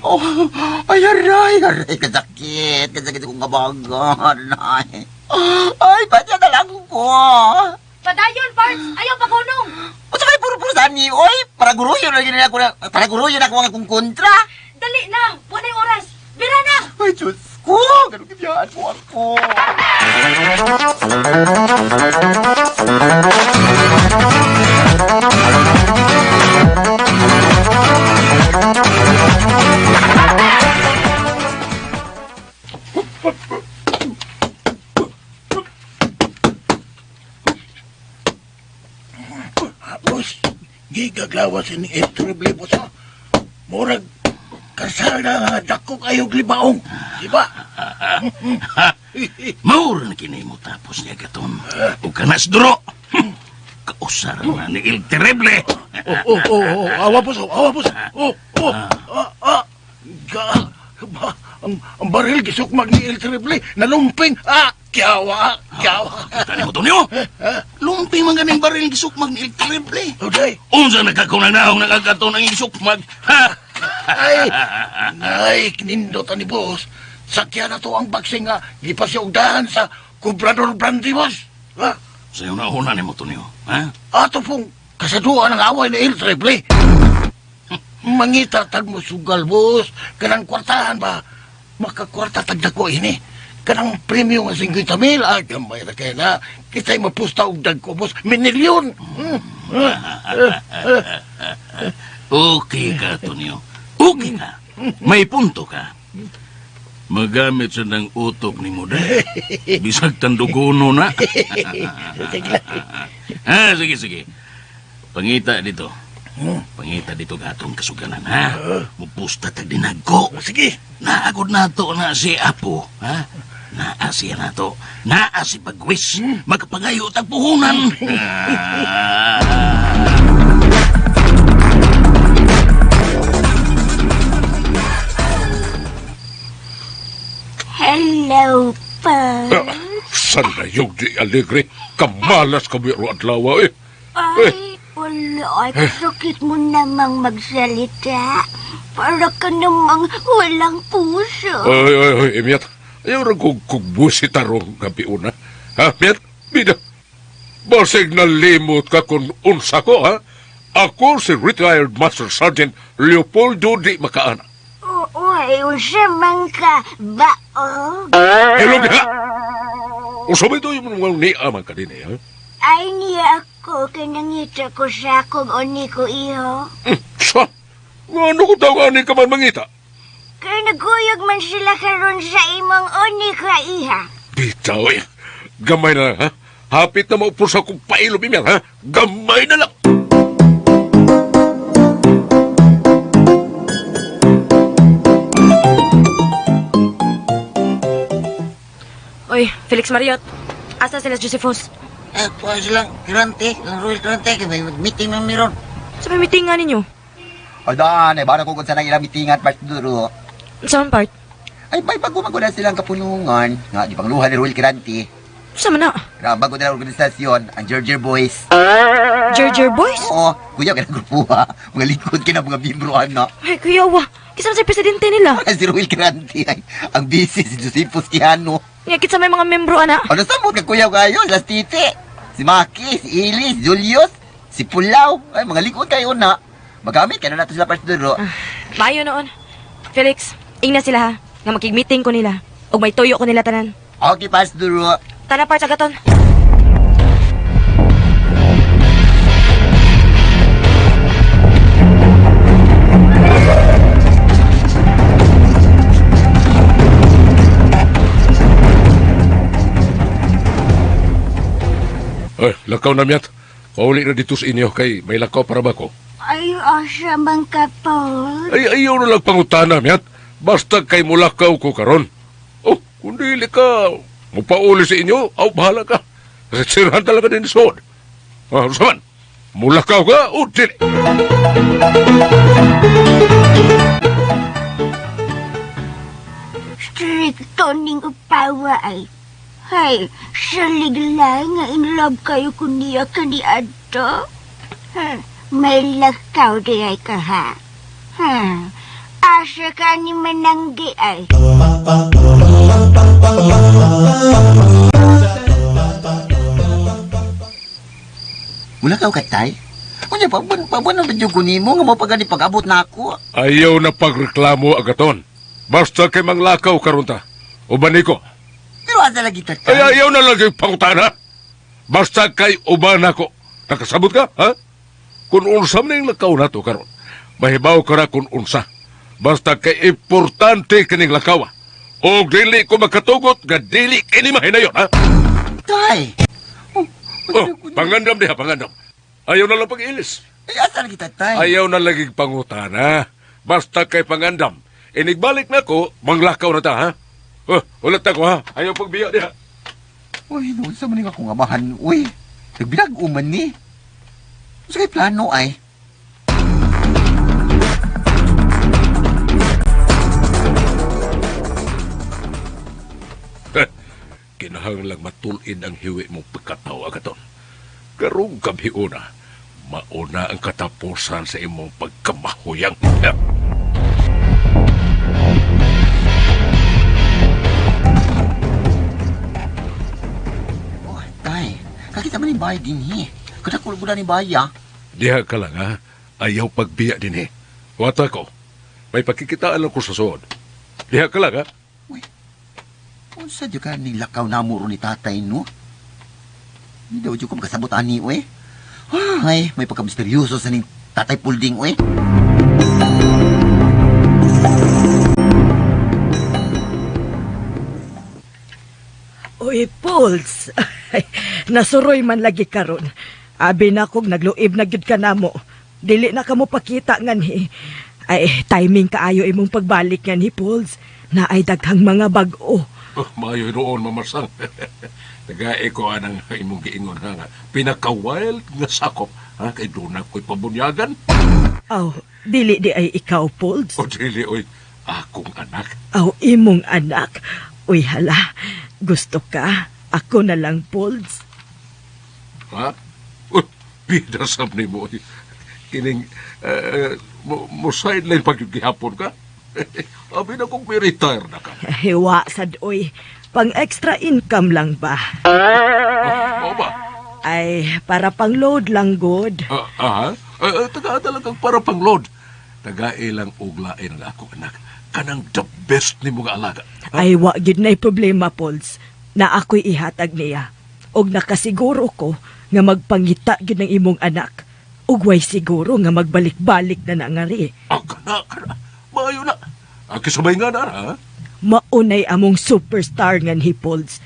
[SPEAKER 10] Oh, ay, aray, kasakit kong kabagan, ay, badya na lang ko.
[SPEAKER 4] Padayon, Parts! Ayaw pagunong!
[SPEAKER 10] O sa may puro-puro saan niyo, oy, para guruyo na ako ang akong kontra.
[SPEAKER 4] Dali na! Wala yung oras! Bira na!
[SPEAKER 10] Ay, Diyos ko, ganun kibiyaan mo ako.
[SPEAKER 7] Boss, gigaglawas ni Etrible, boss. Murag kasada nga dako kayong libaong, di ba?
[SPEAKER 8] Maura na kinay mo tapos niya gaton. O kanas duro. Kausar na ni El Terrible.
[SPEAKER 7] Awa po. Ang baril gisukmag ni El Terrible, nalumping. Kyawa.
[SPEAKER 8] Tani mo to niyo? Lumping man ganing baril gisukmag ni El Terrible.
[SPEAKER 7] Okay.
[SPEAKER 8] Unsa nagkakunang-nahong nagagaton ang gisukmag?
[SPEAKER 7] Ay, kinindot ni boss. Sakya na to ang baksing nga gipasyaugdahan sa Kubrador Brandy, boss. Ha?
[SPEAKER 8] Sa'yo na una ni mo to niyo, ha?
[SPEAKER 7] Ato pong kasaduan ang away ni El Terrible. Mangita tag mo sugal, boss. Kanang kwartahan ba? Makakwarta tagda ko ini. Kanang premium nga 50,000. Gamay na kayo na. Kita'y mapusta og dag ko, boss. Minilyon.
[SPEAKER 8] Okay ka, Tonyo. Okay ka. May punto ka. Magamit sa ng utok ni Muda. Bisag tanduguno na. Sige. Pangita dito. Pangita dito gatong kasuganan, ha? Mupusta tag dinagko.
[SPEAKER 7] Sige.
[SPEAKER 8] Naagod na to na si Apo, ha? Naa siya na to. Naa si Pagwis. Magpangayo tag puhunan.
[SPEAKER 9] Hello, pa.
[SPEAKER 14] Sana yung di alegre. Kamalas kami ro adlaw eh.
[SPEAKER 9] Ay, wala. Ay, kasakit mo namang magsalita. Para ka namang walang puso.
[SPEAKER 14] Ay, Miat. Ayaw rin kung busita rong gabi una. Ha, Miat? Bida. Basig na limot ka kung unsa ko, ha? Ako si retired Master Sergeant Leopoldo Di Macaana.
[SPEAKER 9] Uy, usamang ka ba, oh?
[SPEAKER 14] Hello, diha! Usabay to yung mga niamang ka din, ha?
[SPEAKER 9] Ay, niya ako, kanangita ko sa akong oni ko, iho.
[SPEAKER 14] Sa? Ano ko tawanin ka man mangita?
[SPEAKER 9] Kaya naguyog man sila karon sa imong uni ka iha.
[SPEAKER 14] Bitaw eh. Gamay na lang, ha? Hapit na maupos akong pailom imyan, ha? Gamay na lang!
[SPEAKER 4] Oy, Felix Mariot. Asa sila Josephus?
[SPEAKER 15] Kuha silang Kirante, lang Royal Kirante, kaya may meeting ng miron.
[SPEAKER 4] Sa may meeting nga ninyo?
[SPEAKER 10] O daan, baka kung sa nang ilang mitingan, Part Duro.
[SPEAKER 4] Saan part?
[SPEAKER 10] Ay, may bago na silang kapunungan. Nga, di pangluhan ni Royal Kiranti.
[SPEAKER 4] Saan man na?
[SPEAKER 10] Bago na organisasyon, ang Georgia Boys.
[SPEAKER 4] Georgia Boys?
[SPEAKER 10] Oo, kuya ka na grupo ha. Mga likod ka na mga bimbrohan na.
[SPEAKER 4] Ay, kuya wa. Kisama sa presidente nila.
[SPEAKER 10] Si Royal Kiranti ay ang busy si Josephus Quijano.
[SPEAKER 4] Ngakit sa may mga membro, ana.
[SPEAKER 10] Ano sa mo ka kuya kayo? Las Tite, si Maki, si Ilis, Julius, si Pulaw. Ay, mga likod kayo na. Magamit ka na natin sila Part Duro.
[SPEAKER 4] Mayo noon. Felix, ingna sila ha. Nga makig-meeting ko nila. O may tuyo ko nila tanan.
[SPEAKER 10] Okay, Part Duro.
[SPEAKER 4] Tana part sa gaton.
[SPEAKER 14] Ay, lakaw na miyat. Pauli na dito sa inyo kay may lakaw para ba ko?
[SPEAKER 9] Ay, asa man ka, Paul.
[SPEAKER 14] Ay, ayaw na lang pangutana miyat. Basta kay mulakaw ko karon. Oh, kung dili ka, mupauli sa inyo, aw, bahala ka. Kasi sirahan talaga din soon. Ah, saman, mulakaw ka o dili?
[SPEAKER 9] Stricto ning upawa ay. Hay, saligla nga in love kayo kuniya kani adto. May lakaw di ay ka ha. Asa ka ni mananggi ay.
[SPEAKER 10] Mula ka katay? Kunya, pabuan ang radyo ko nimo nga mo pagani pag-abot na ako.
[SPEAKER 14] Ayaw na pagreklamo agaton. Basta kay manglakaw karon ta. Uban ko.
[SPEAKER 10] Pero asa lagi tatay?
[SPEAKER 14] Ay, ayaw na lagi pangutana. Basta kay uban ako. Nakasabot ka, ha? Kung unsam na yung lakaw na to karon, mahibaw ka na kung unsa. Basta kay importante kaning lakawa. O dili ko makatugot, nga dili kini mahinayon, ha?
[SPEAKER 10] Tay!
[SPEAKER 14] Oh, pangandam diha, pangandam. Ayaw na lang pag-ilis.
[SPEAKER 10] Ay, asa lagi tatay?
[SPEAKER 14] Ayaw na lagi pangutana. Basta kay pangandam. Inigbalik na ko, manglakaw na ta, ha? Oh, ulat ako, ha? Ayaw pagbiya diha.
[SPEAKER 10] Uy, noon sa maning akong amahan, uy. Nagbinag-uman ni. Sa kay plano ay.
[SPEAKER 14] Kinahanglang matulin ang hiwi mong pagkatawa katon. Karong gabi una, mauna ang katapusan sa imong pagkamahuyang.
[SPEAKER 10] Oh, tay, kakita man ni Bay din hi. Kadakulbudan ni Bay, ah.
[SPEAKER 14] Diha ka lang, ha? Ayaw pagbiya din, eh. Wata ko, may pakikitaan lang ko sa suod. Diha ka lang, ha?
[SPEAKER 10] Unsa jud ka ni lakaw na muro ni tatay no? Hindi daw jud ko makasabot ani we. Ay, may pagka-misteryoso sa ning tatay Pulding we.
[SPEAKER 16] Uy, Pauls. Nasuroy man lagi karon. Abi na kog nagluib na gyud ka namo. Dili na kamo pakita nga ni. Ay, timing kaayo imong pagbalik nga ni Pauls. Na ay daghang mga bag-o.
[SPEAKER 14] Oh, maayo roon, mamasang. Nagae ko anang imong giingon, ha? Nga, pinaka-wild nga sakop, ha? Kay doon ako'y pabunyagan.
[SPEAKER 16] Aw, dili di ay ikaw, Pauls.
[SPEAKER 14] O dili, oy, akong anak.
[SPEAKER 16] Aw, imong anak. Uy, hala. Gusto ka? Ako na lang, Pauls.
[SPEAKER 14] Ha? Uy, bidasam ni mo. Kining, mo sideline pag yung gihapon ka? Abi na kong retire na ka.
[SPEAKER 16] Hiwa, sadoy. Pang extra income lang ba?
[SPEAKER 14] Oo ba?
[SPEAKER 16] Ay, para pang load lang, good.
[SPEAKER 14] Taga talagang para pang load. Taga ilang uglain ang ako, anak. Kanang the best ni mga alaga.
[SPEAKER 16] Ay, wag yun na'y problema, Pauls. Na ako'y ihatag niya. Og nakasiguro ko nga magpangita yun ng imong anak. Ug way siguro nga magbalik-balik na nangari.
[SPEAKER 14] Kana. Maayo na. Kisabay nga na, ha?
[SPEAKER 16] Maunay among superstar nga ni Pauls.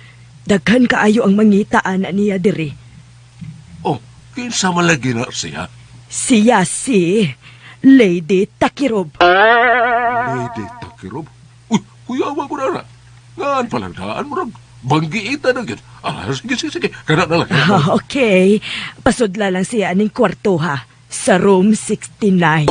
[SPEAKER 16] Daghan kaayo ang mangitaan niya diri.
[SPEAKER 14] Oh, kinsa malagi na siya?
[SPEAKER 16] Siya si Lady Takirob.
[SPEAKER 14] Lady Takirob? Uy, kuyawa ko na. Ngaan palang daan mo rin. Banggiita na gid. Sige. Kana na lang.
[SPEAKER 16] Okay. Pasudla lang siya aning kwarto ha. Sa room 69.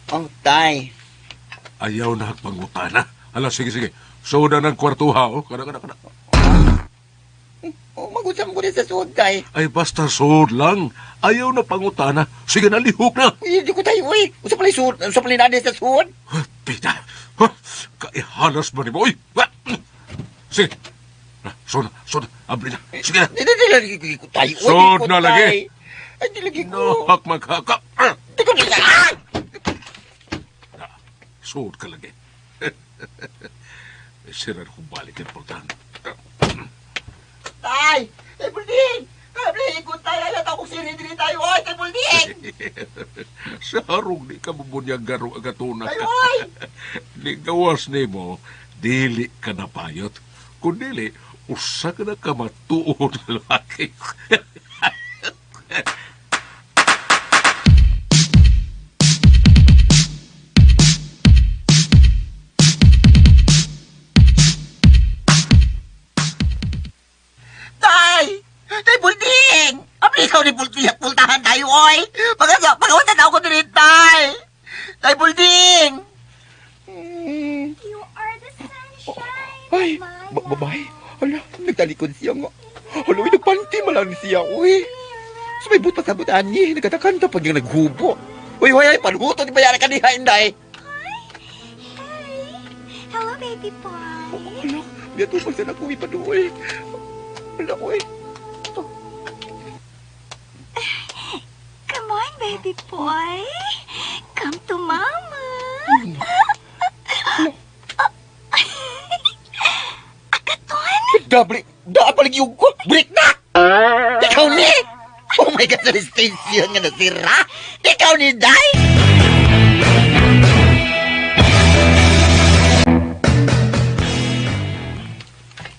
[SPEAKER 10] Ang tay.
[SPEAKER 14] Ayaw na pangutana. Hala, sige. Soda ng kwartuha, oh. Kana.
[SPEAKER 10] Oh, magusam ko rin sa suod, tay.
[SPEAKER 14] Ay, basta sood lang. Ayaw na pangutana. Sige na, lihok na.
[SPEAKER 10] Hindi ko tayo, uy. Usap pala suod. Usap pala nani sa suod.
[SPEAKER 14] Pita. Ha? Kaihalas ba ni mo? Uy! Sige. Soda. Abli na. Sige na.
[SPEAKER 10] Hindi lagi ko tayo.
[SPEAKER 14] Sood na lagi.
[SPEAKER 10] Ay, di lagi ko.
[SPEAKER 14] Nahak maghaka.
[SPEAKER 10] Di ko nila.
[SPEAKER 14] Sood ka lagi. Sirar kong balik yung pultan.
[SPEAKER 10] Tay! Tay Bulding! Tay, ikot tayo. Alat akong sinidiri tayo. Oy, Tay Bulding!
[SPEAKER 14] Sa harong di ka mabunyang garo agatuna
[SPEAKER 10] Tay,
[SPEAKER 14] ka.
[SPEAKER 10] oy!
[SPEAKER 14] Di gawas ni mo, dili ka napayot. Kung dili, usa ka na kamatuon lalaki.
[SPEAKER 10] Tay Bulding! Apli ikaw ni pultahan tayo, oy! Pagawasan ako din, Tay! Tay Bulding!
[SPEAKER 13] You are the sunshine.
[SPEAKER 10] Ay, babae. Hala, nagtalikod siya nga. Hala, nagpanti malang siya, uy. Sumaybot pa sa butaan niya. Nagkatakanta pa niyang naghubo. Uy, panuto di ba yan ka niya, Inday?
[SPEAKER 13] Hello, baby boy.
[SPEAKER 10] Hala, biya to pa sa nakuwi pa doon. Hala, uy.
[SPEAKER 13] Come on, baby boy. Come to mama. Agaton?
[SPEAKER 10] Dapalig yung ko. Break na! Ikaw ni! Oh my God, sa station nga nasira. Ikaw ni Day!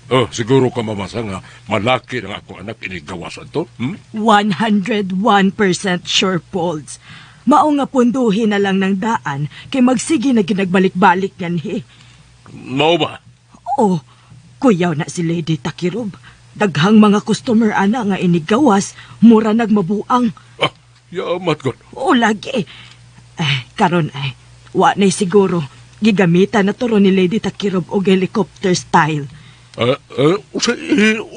[SPEAKER 14] Oh, siguro ka mamasa nga, malaki ng akong anak inigawasan to.
[SPEAKER 16] 101% sure, Pauls. Mao nga punduhin na lang ng daan kay magsige na ginagbalik-balik yan he.
[SPEAKER 14] Mao ba?
[SPEAKER 16] Oo, kuyaw na si Lady Takirob. Daghang mga customer ana nga inigawas, mura nagmabuang.
[SPEAKER 14] Yamat ko.
[SPEAKER 16] Oo, lagi. Karon ay, wa na'y siguro. Gigamitan na turo ni Lady Takirob og helicopter style.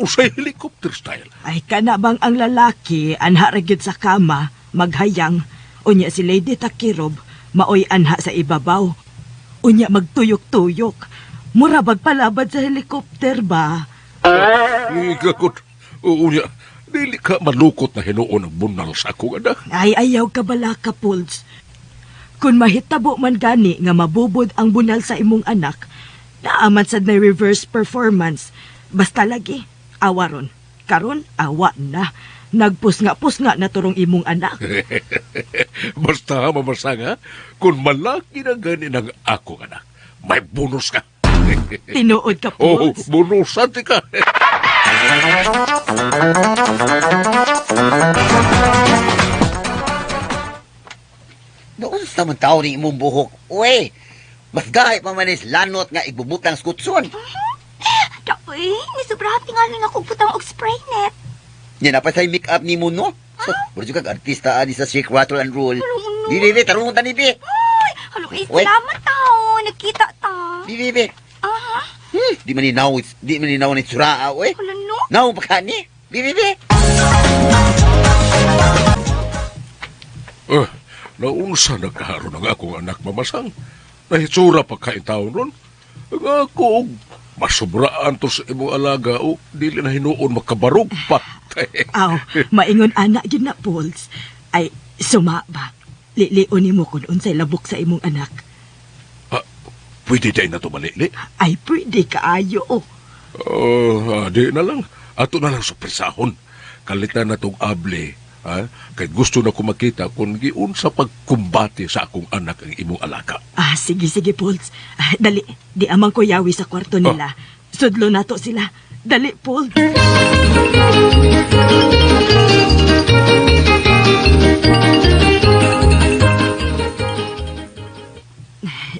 [SPEAKER 14] Usay helicopter style?
[SPEAKER 16] Ay, kana bang ang lalaki anha ra gyud sa kama, maghayang. Unya si Lady Takirob, maoy anha sa ibabaw. Unya magtuyok-tuyok. Mura bag palabad sa helicopter ba?
[SPEAKER 14] Ikakot. Unya, dili ka malukot na hinuon ang bunal sa akong anak.
[SPEAKER 16] Ay, ayaw ka bala ka, Pauls. Kung mahitabo man gani nga mabubod ang bunal sa imong anak, naaman sad na reverse performance. Basta lagi, awaron. Karon, awa na. Nagpusnga-pusnga na turong imong anak.
[SPEAKER 14] Basta mamasa nga, kung malaki na gani ng akong anak, may bonus ka.
[SPEAKER 16] Tinuod ka,
[SPEAKER 14] Oh,
[SPEAKER 16] Pauls.
[SPEAKER 14] bonusan ti ka.
[SPEAKER 10] Noon sa man tao ni imong buhok, uy! Mas gahay pa manis lanot nga igbubutang skutson.
[SPEAKER 13] Uy, nisubrahan tingalon ako butang og spray net.
[SPEAKER 10] Yan na pa sa make-up ni mo, no? Burjo kag artista ani sa Shake, Rattle and Roll. Bibi, tarungan ta ni Bi.
[SPEAKER 13] Ay, halo, salamat tao. Nagkita ta.
[SPEAKER 10] Bibi.
[SPEAKER 13] Aha.
[SPEAKER 10] Di man ninaw ni Suraa, uy.
[SPEAKER 13] Halo, no?
[SPEAKER 10] Naw pa ka ni. Bibi.
[SPEAKER 14] Naunsa nagkaroon ng akong anak mamasang. Nahitsura pa kain taon ron. Ang ako, masubraan to sa imong alaga o dili na hinuon makabarog pa.
[SPEAKER 16] Aw, maingon anak yun na, Pauls. Ay, suma ba? Liliunin mo kung unsay labok sa imong anak.
[SPEAKER 14] Pwede tayo na to malili?
[SPEAKER 16] Ay, pwede kaayo.
[SPEAKER 14] Di na lang. Ato na lang sa presahon. kalitan na tong able. Ha? Kay gusto na ko makita kung giun sa pagkumbati sa akong anak ang imong alaga.
[SPEAKER 16] Sige, Pauls. Dali, di amang ko yawi sa kwarto nila. Sudlo na to sila. Dali, Pauls.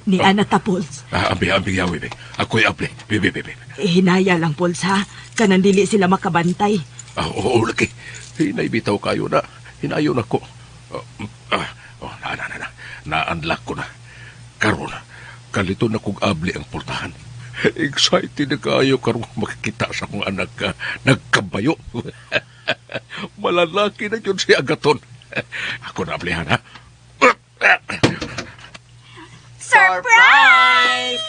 [SPEAKER 16] Ni Ana ta, Pauls.
[SPEAKER 14] Ambi yawi, be. Ako'y able. Be.
[SPEAKER 16] Hinaya lang, Pauls, ha? Kanan dili sila makabantay.
[SPEAKER 14] Oo, laki. Hinaybitaw kayo na. Hinayon ako. Na-unlock ko na. Karon, kalito na kong able ang portahan. Excited na kayo karon makikita sa kong anak ka. Nagkabayo. Malalaki na yun si Agaton. Ako na ablehan, ha?
[SPEAKER 13] Surprise!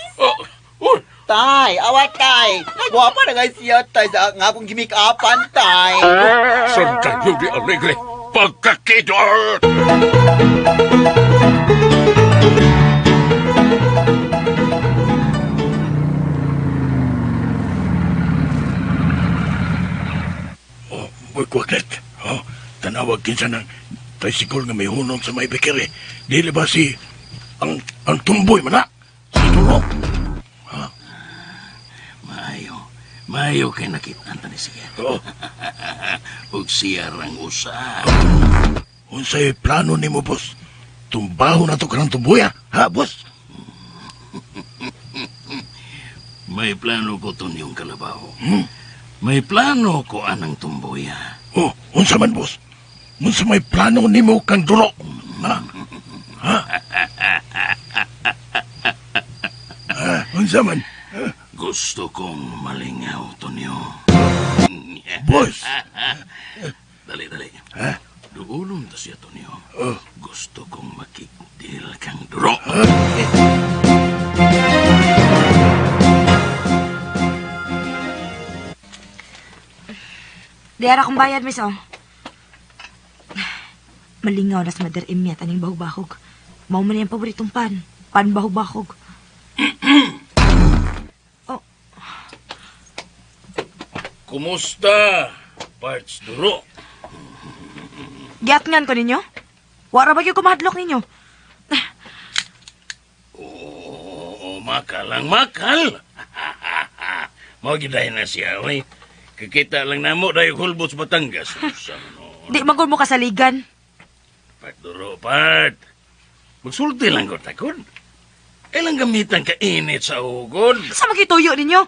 [SPEAKER 10] Tay, awat tay. Guwapa na guys siya tay sa nga akong gimik-apan tay.
[SPEAKER 14] Santa Yuri Alegre, pagkakidot!
[SPEAKER 7] Boy Kwaklet, tanawag kinsa ng tricycle nga may hunong sa may bekere. Dili ba si ang tumboy man na? Si Turo.
[SPEAKER 8] Maayo kay nakita ni siya. Ug siya rang usa.
[SPEAKER 7] Unsay plano nimo, boss? Tumbaho na to kanang tumboy, ha, boss?
[SPEAKER 8] May plano ko to niyong kalabaw. May plano ko anang tumboya.
[SPEAKER 7] Unsa man, boss? Unsa may plano nimo kang dulo? Unsa man?
[SPEAKER 8] Gusto kong malingaw to niyo.
[SPEAKER 7] Boss!
[SPEAKER 8] Dali. Duulong ta siya to niyo. Gusto kong makikdil kang duro.
[SPEAKER 4] Diara kong bayad, miss, Malingaw na sa Mother Emiat aning bahog-bahog. Mao man yung paboritong pan. Pan bahog-bahog.
[SPEAKER 8] Kumusta, parts duro?
[SPEAKER 4] Giatngan ko ninyo? Wara ba yung kumahadlok ninyo?
[SPEAKER 8] Makal lang makal. Mau giday na siya, oy. Kikita lang namo dayo hulbot sa Batangas.
[SPEAKER 4] Di magul mo kasaligan.
[SPEAKER 8] Part duro, part. Magsulti lang ko takod. Ilang gamitan ka init sa ugod.
[SPEAKER 4] Sa magituyo ninyo?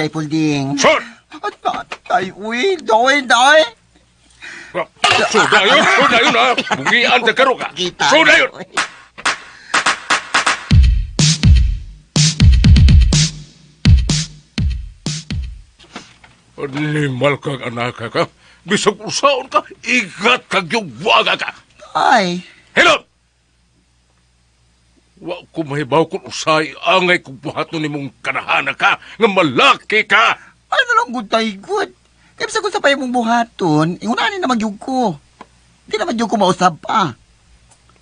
[SPEAKER 10] Tay Pulding.
[SPEAKER 14] Sir!
[SPEAKER 10] Tay, uy, doy.
[SPEAKER 14] So dayon, ha? Bungian sa karo ka. So dayon! Animal kang anak ka. Bisag usaon ka, igat kag yung waga ka.
[SPEAKER 10] Tay.
[SPEAKER 14] Hello! Wa ko mahibaw kung usay angay kung buhato ni mong kanahana ka nga malaki ka.
[SPEAKER 10] Ay, nalang good tay, good. Kaya bisa ko sa payag mong buhaton, ingunanin na magyug ko. Di na magyug ko mausap pa.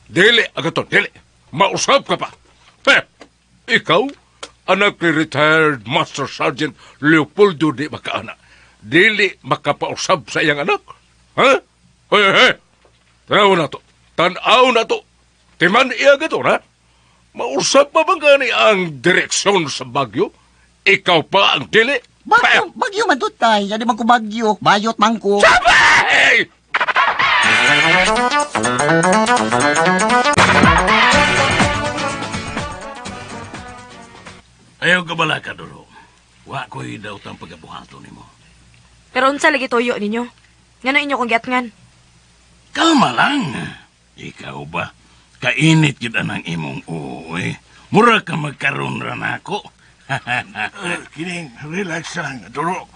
[SPEAKER 14] Dili, Agaton, dili. Mausap ka pa. Ikaw, anak ni retired Master Sergeant Leopoldo di Makaana. Dili makapausap sa iyang anak. Ha? Hey. Tanaw na to. Timan iya Agaton, ha? Mausap pa bang gani ang direksyon sa Bagyo? Ikaw pa ang dili?
[SPEAKER 10] Bagyo man to, tay. Yan man ko bagyo. Bayot man ko.
[SPEAKER 14] Sabay!
[SPEAKER 8] Ayaw ka bala ka, Duro. Wa ko'y daw tang pagabuhato ni mo.
[SPEAKER 4] Pero unsa lagi tuyo ninyo? Ngano inyo kong giatngan?
[SPEAKER 8] Kalma lang. Ikaw ba? Kainit kita ng imong uwi. Mura ka magkaroon ran ako.
[SPEAKER 7] Kining, relax lang, Duro.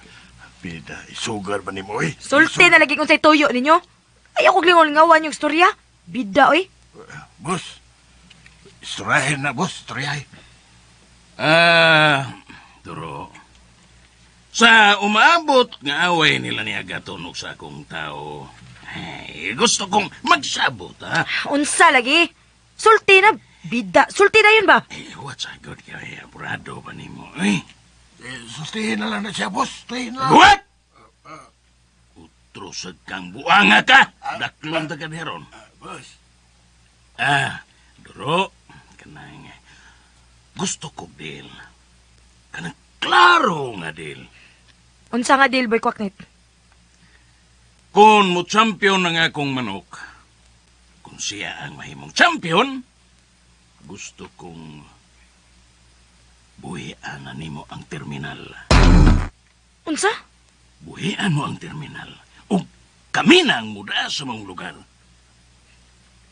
[SPEAKER 7] Pida, isugar ba ni mo, eh?
[SPEAKER 4] Sulti na lagi kung sa'y tuyo ninyo. Ay ako lingawan yung storya. Bida, oy.
[SPEAKER 7] Boss, istoryahin na, boss. Istoryahin.
[SPEAKER 8] Duro. Sa umaabot nga away nila ni Agaton ug sa akong tao, ay, gusto kong magsabot, ha?
[SPEAKER 16] Unsa lagi? Sulti na, bida. Sulti na yun ba?
[SPEAKER 8] What's a good guy? Apurado ba ni mo, eh?
[SPEAKER 7] Sustihin na lang na siya, boss. Sustihin na.
[SPEAKER 8] What? Utrusag kang buanga ka! Daklon ta ka diron.
[SPEAKER 7] Boss.
[SPEAKER 8] Duro, kanang gusto ko, Dil. Kanang klaro nga, Dil.
[SPEAKER 16] Unsa nga deal, Boy Kwaknit?
[SPEAKER 8] Kung mo champion ng akong manok, kung siya ang mahimong champion, gusto kong buhian na nimo ang terminal.
[SPEAKER 16] Unsa?
[SPEAKER 8] Buhian mo ang terminal. O kami na ang muda sa mong lugar.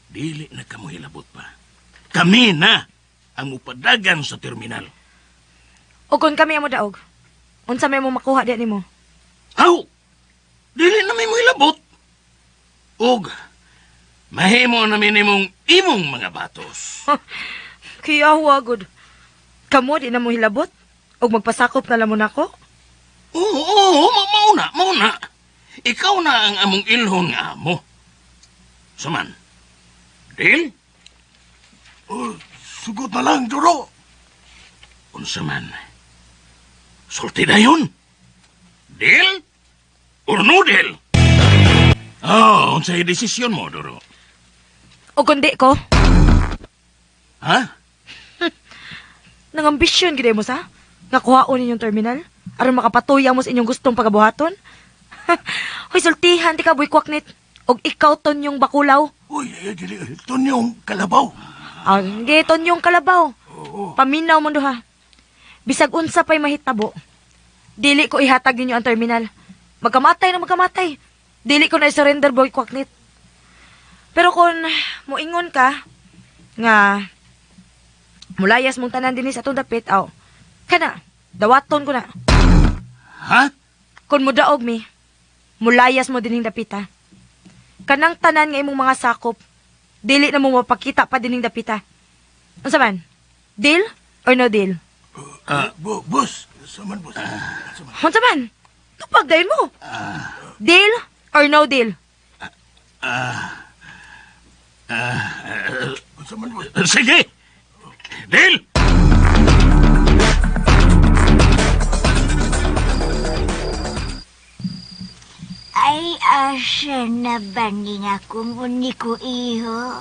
[SPEAKER 8] Dili na kamo hilabot pa. Kami na ang mupadagan sa terminal.
[SPEAKER 16] O kung kami ang daog, unsa may mo makuha di nimo?
[SPEAKER 8] Aw! Dili na may mo hilabot. Og mahimo na minimong imong mga batos.
[SPEAKER 16] Kaya huwagod. Kamo di na mo hilabot? O magpasakop na lamon ako?
[SPEAKER 8] Oo, mauna. Ikaw na ang among ilhon nga amo. Saman, Dil?
[SPEAKER 7] Sugot na lang, Duro.
[SPEAKER 8] Unsa man, sulti na yun. Dil? Or no Dil? Unsay desisyon mo, Duro?
[SPEAKER 16] O kundi ko?
[SPEAKER 8] Ha?
[SPEAKER 16] Nangambisyon gid mo sa? Nga kuhaon ninyong terminal? Aron makapatuya mo sa inyong gustong pagabuhaton? Hoy, sultihan ti ka, Boy Kwaknit. Og ikaw, Tonyong Bakulaw.
[SPEAKER 7] Uy, dili. Tonyong Kalabaw.
[SPEAKER 16] Ge, Tonyong Kalabaw. Paminaw mo duha. Bisag unsa pa'y mahitabo. Dili ko ihatag ninyo ang terminal. Magkamatay na magkamatay. Dili ko na i-surrender, Boy Kwaknit. Pero kung muingon ka, nga mulayas mong tanan din sa atong dapit, kana, dawaton ko na.
[SPEAKER 8] Ha?
[SPEAKER 16] Kung mudaog mi, mulayas mo dining dapita. Kanang tanan nga imong mga sakop, dili na mo mapakita pa dining dapita. Unsa man? Deal or no deal?
[SPEAKER 7] Boss. Saman, boss.
[SPEAKER 16] Unsa man? Tupag dayon mo. Deal or no deal?
[SPEAKER 7] Saman, boss.
[SPEAKER 8] Sige! Dil!
[SPEAKER 9] Ay, asa na ba ni nga kung uni ko iho?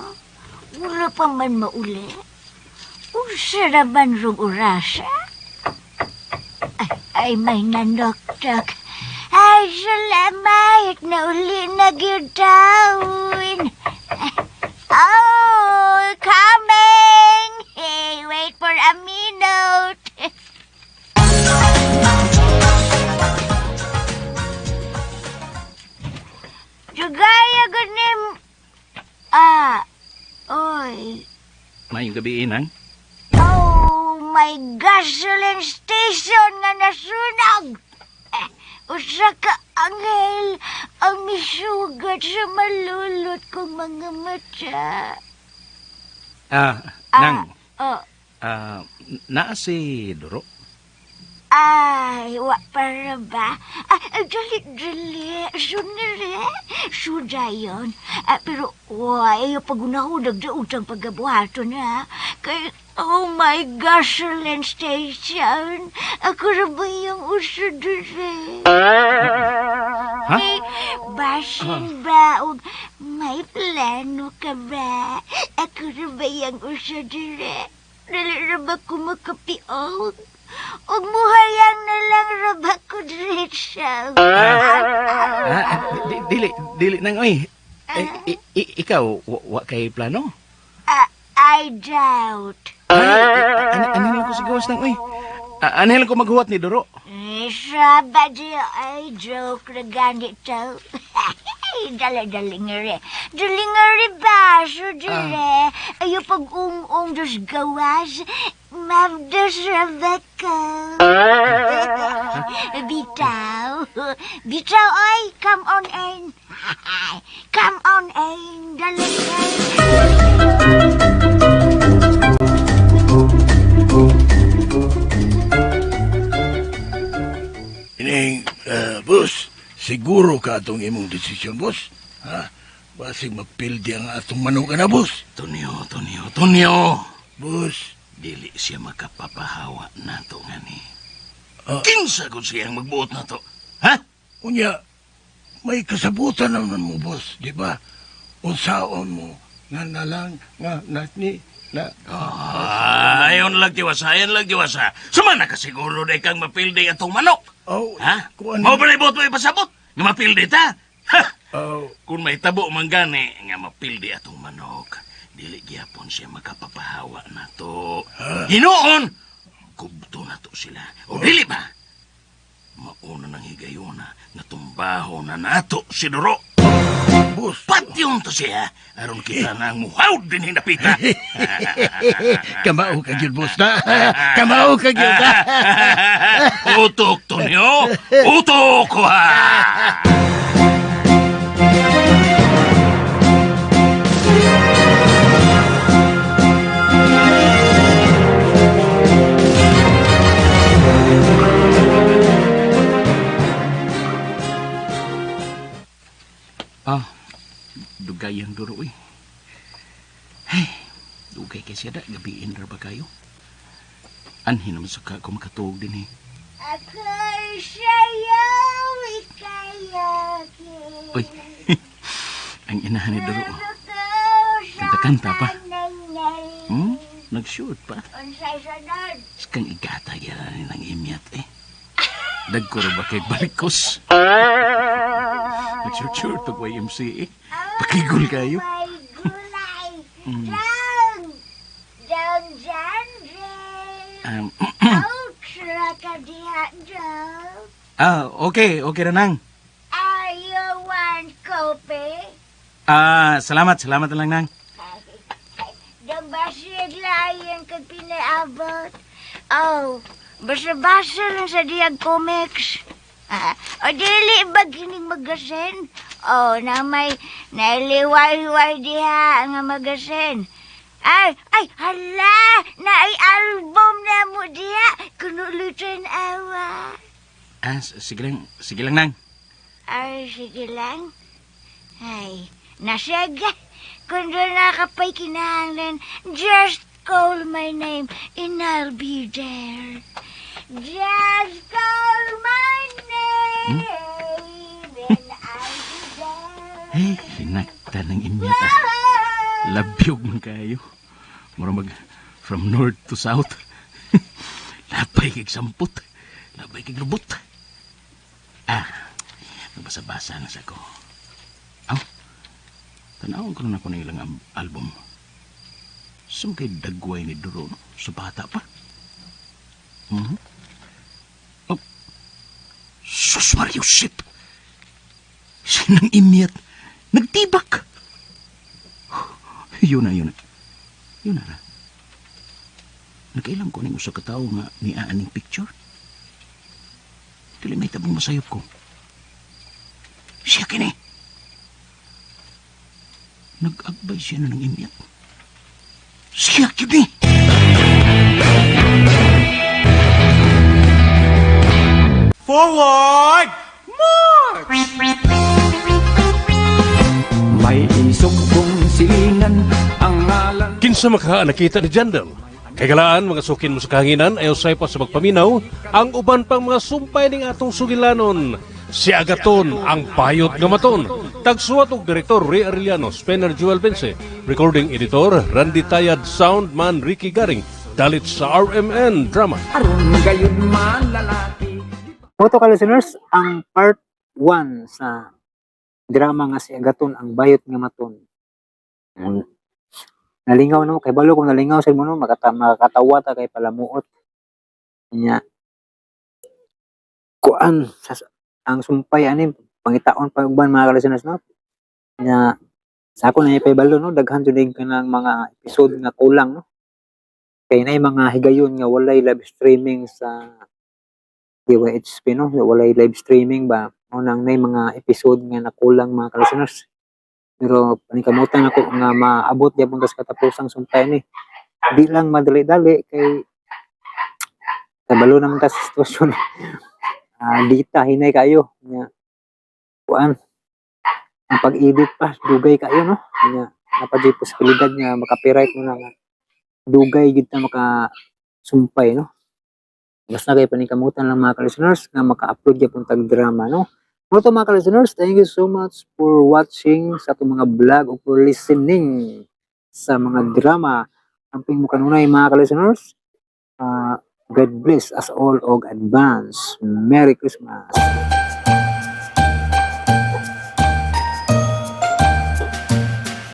[SPEAKER 9] Wala pa man mauli. Usa na man rong orasa? Ay, may nanoktok. Ay, salamat na uli na gyudawin. Oh, coming! Hey, wait for a minute. Jugaya ganim. Oy.
[SPEAKER 11] Mayong gabi, Inang.
[SPEAKER 9] Oh, my gasoline station nga nasunog. Usa ka anghel ang misugat sa malulot kong mga mata.
[SPEAKER 11] Nang. Naa si Duro?
[SPEAKER 9] Ay, wa para ba? Dali. Sunire. Sudayon. Pero, ayaw pagunahunag da utang paggabuhato na. Kay, oh my gasoline station. Ako na ba yung uso dire?
[SPEAKER 11] Ha?
[SPEAKER 9] Basin ba? O may plano ka ba? Ako na ba yung uso dire? Dali na ba kumakapiog? Og muhayang na lang raba ko diretso.
[SPEAKER 11] Dili nang, oy. Ikaw, wa kay plano?
[SPEAKER 9] I doubt.
[SPEAKER 11] Anil ko sigawas nang, oy. Anil ko maghuwat ni Duro.
[SPEAKER 9] Saba di ay joke na ganito. Dala-dalingari. Dalingari ba? So dire. Ayaw pag-ung-ung dos gawas. Mavdos Rebecca. Bitaw, oy. Come on in. Come on in. Dalingari.
[SPEAKER 7] Ini, Boss, siguro ka atong imong desisyon, boss. Ha? Basig magpildi ang atong manok na, boss.
[SPEAKER 8] Tonyo.
[SPEAKER 7] Boss.
[SPEAKER 8] Dili siya makapapahawa na to nga ni.
[SPEAKER 7] Ah.
[SPEAKER 8] Kinsa kung siyang magbuot na to? Ha?
[SPEAKER 7] Unya, may kasabutan naman mo, boss, di ba? Unsaon mo, nga na lang, nga na ni, na...
[SPEAKER 8] Ayon lang diwasa. Sumana ka siguro na kang mapildi atong manok.
[SPEAKER 7] Oh,
[SPEAKER 8] ha? Mau ba na ibot mo ipasabot? Nga mapildi ta? Ha?
[SPEAKER 7] Oh.
[SPEAKER 8] Kung may tabo man gani, nga mapildi atong manok, dili gyapon siya makapapahawa na to. Hinoon, kubto na to sila. O dili ba? Mauna ng higayona na tumbaho na nato si Duro.
[SPEAKER 7] Boss.
[SPEAKER 8] Patyon to siya. Aron kita na ang muhaw din hinapita.
[SPEAKER 7] Kamao ka yun, boss na. Kamao ka yun.
[SPEAKER 8] Utok, Tonyo. Utok ko ha.
[SPEAKER 11] Dugay ang Duro eh. Hey, dugay kay siya da, gabiin ra ba kayo? Anhin naman sa ka, makatuog din eh.
[SPEAKER 9] Ako sayaw, ikayaw.
[SPEAKER 11] Uy, ang inahan ni Duro. Kanta-kanta pa. Nag-shoot pa.
[SPEAKER 9] Unsay sunod?
[SPEAKER 11] Kang igata yan ng imyat eh. Dagkuro ba kay balikos? Nag-shoot to YMC eh. Pakigol kayo.
[SPEAKER 9] Down, Ultra ka diha, Joe.
[SPEAKER 11] Okay na nang.
[SPEAKER 9] Are you one copy?
[SPEAKER 11] Salamat na lang nang.
[SPEAKER 9] Dang basig layan kag pinaabot. Oh, basa-basa lang sa diyag comics. O dili ba gining magasin? Oh, na may nailiway-way diha nga magasin. Ay, hala! Na ay album na mo diha. Kunulutan awa.
[SPEAKER 11] Sige lang nang.
[SPEAKER 9] Ay, sige lang. Ay, nasyaga. Kung doon nakapay kinahanglan, just call my name and I'll be there. Just call my name and I'll be there.
[SPEAKER 11] Hey, hinakta ng imyat ah. Labyog man kayo. Mura from north to south. Labay kag samput. Labay kag lubot. Nagbasa-basa na sa ko. Tanawang ko na ako ng ilang album. Saan kay dagway ni Duro, no? Sa bata pa. Sus Mario, shit! Sinang imyat. Nagtibak. Yun na ra. Nagkailang ko ng usa ka tao nga ni aaning picture. Dili may tabang masayop ko. Siya kini. Nag-agbay siya na ng imyat. Siya kini.
[SPEAKER 6] Forward! March! May isog kong silingan ang ngalan.
[SPEAKER 3] Kinsa maka nakita ni Jandel. Kay galaan mga sukin mo sa kahanginan ayaw say pa sa magpaminaw ang uban pang mga sumpay ning atong sugilanon. Si Agaton ang payot nga maton. Tagsuwat og direktor Ray Arellano, Spenner Joel Bense, recording editor Randy Tayad, soundman Ricky Garing, dalit sa RMN Drama.
[SPEAKER 6] Aron gayon malalaki.
[SPEAKER 1] Moto ka listeners, ang part 1 sa drama nga si Agaton ang bayot nga maton. Nalingaw no, kay balo kung nalingaw sa mo no, makakatawa ta kay palamuot. Nya kuan sa ang sumpay ani pangitaon pa uban mga listeners no. Nya sa ako na ipay balo no, daghan jud kanang mga episode nga kulang no. Kay nay mga higayon nga walay live streaming sa DYHP no, walay live streaming ba. Unang nay mga episode nga nakulang mga listeners. Pero panikamutan ako nga maabot gyapon tas katapusang sumpay ni. Di lang madali-dali kay kabalo naman ta sa sitwasyon. dita hinay kayo nya kuan ang pag-edit pa dugay kayo no nya napadjay posibilidad nga maka-copyright mo na nga dugay gid na makasumpay no. Basta kay panikamutan lang mga ka-listeners nga maka-upload gyapon tag drama no. Pero to mga ka-listeners, thank you so much for watching sa itong mga vlog o for listening sa mga drama. Amping mo kanunay mga ka-listeners. God bless us all og advance. Merry Christmas.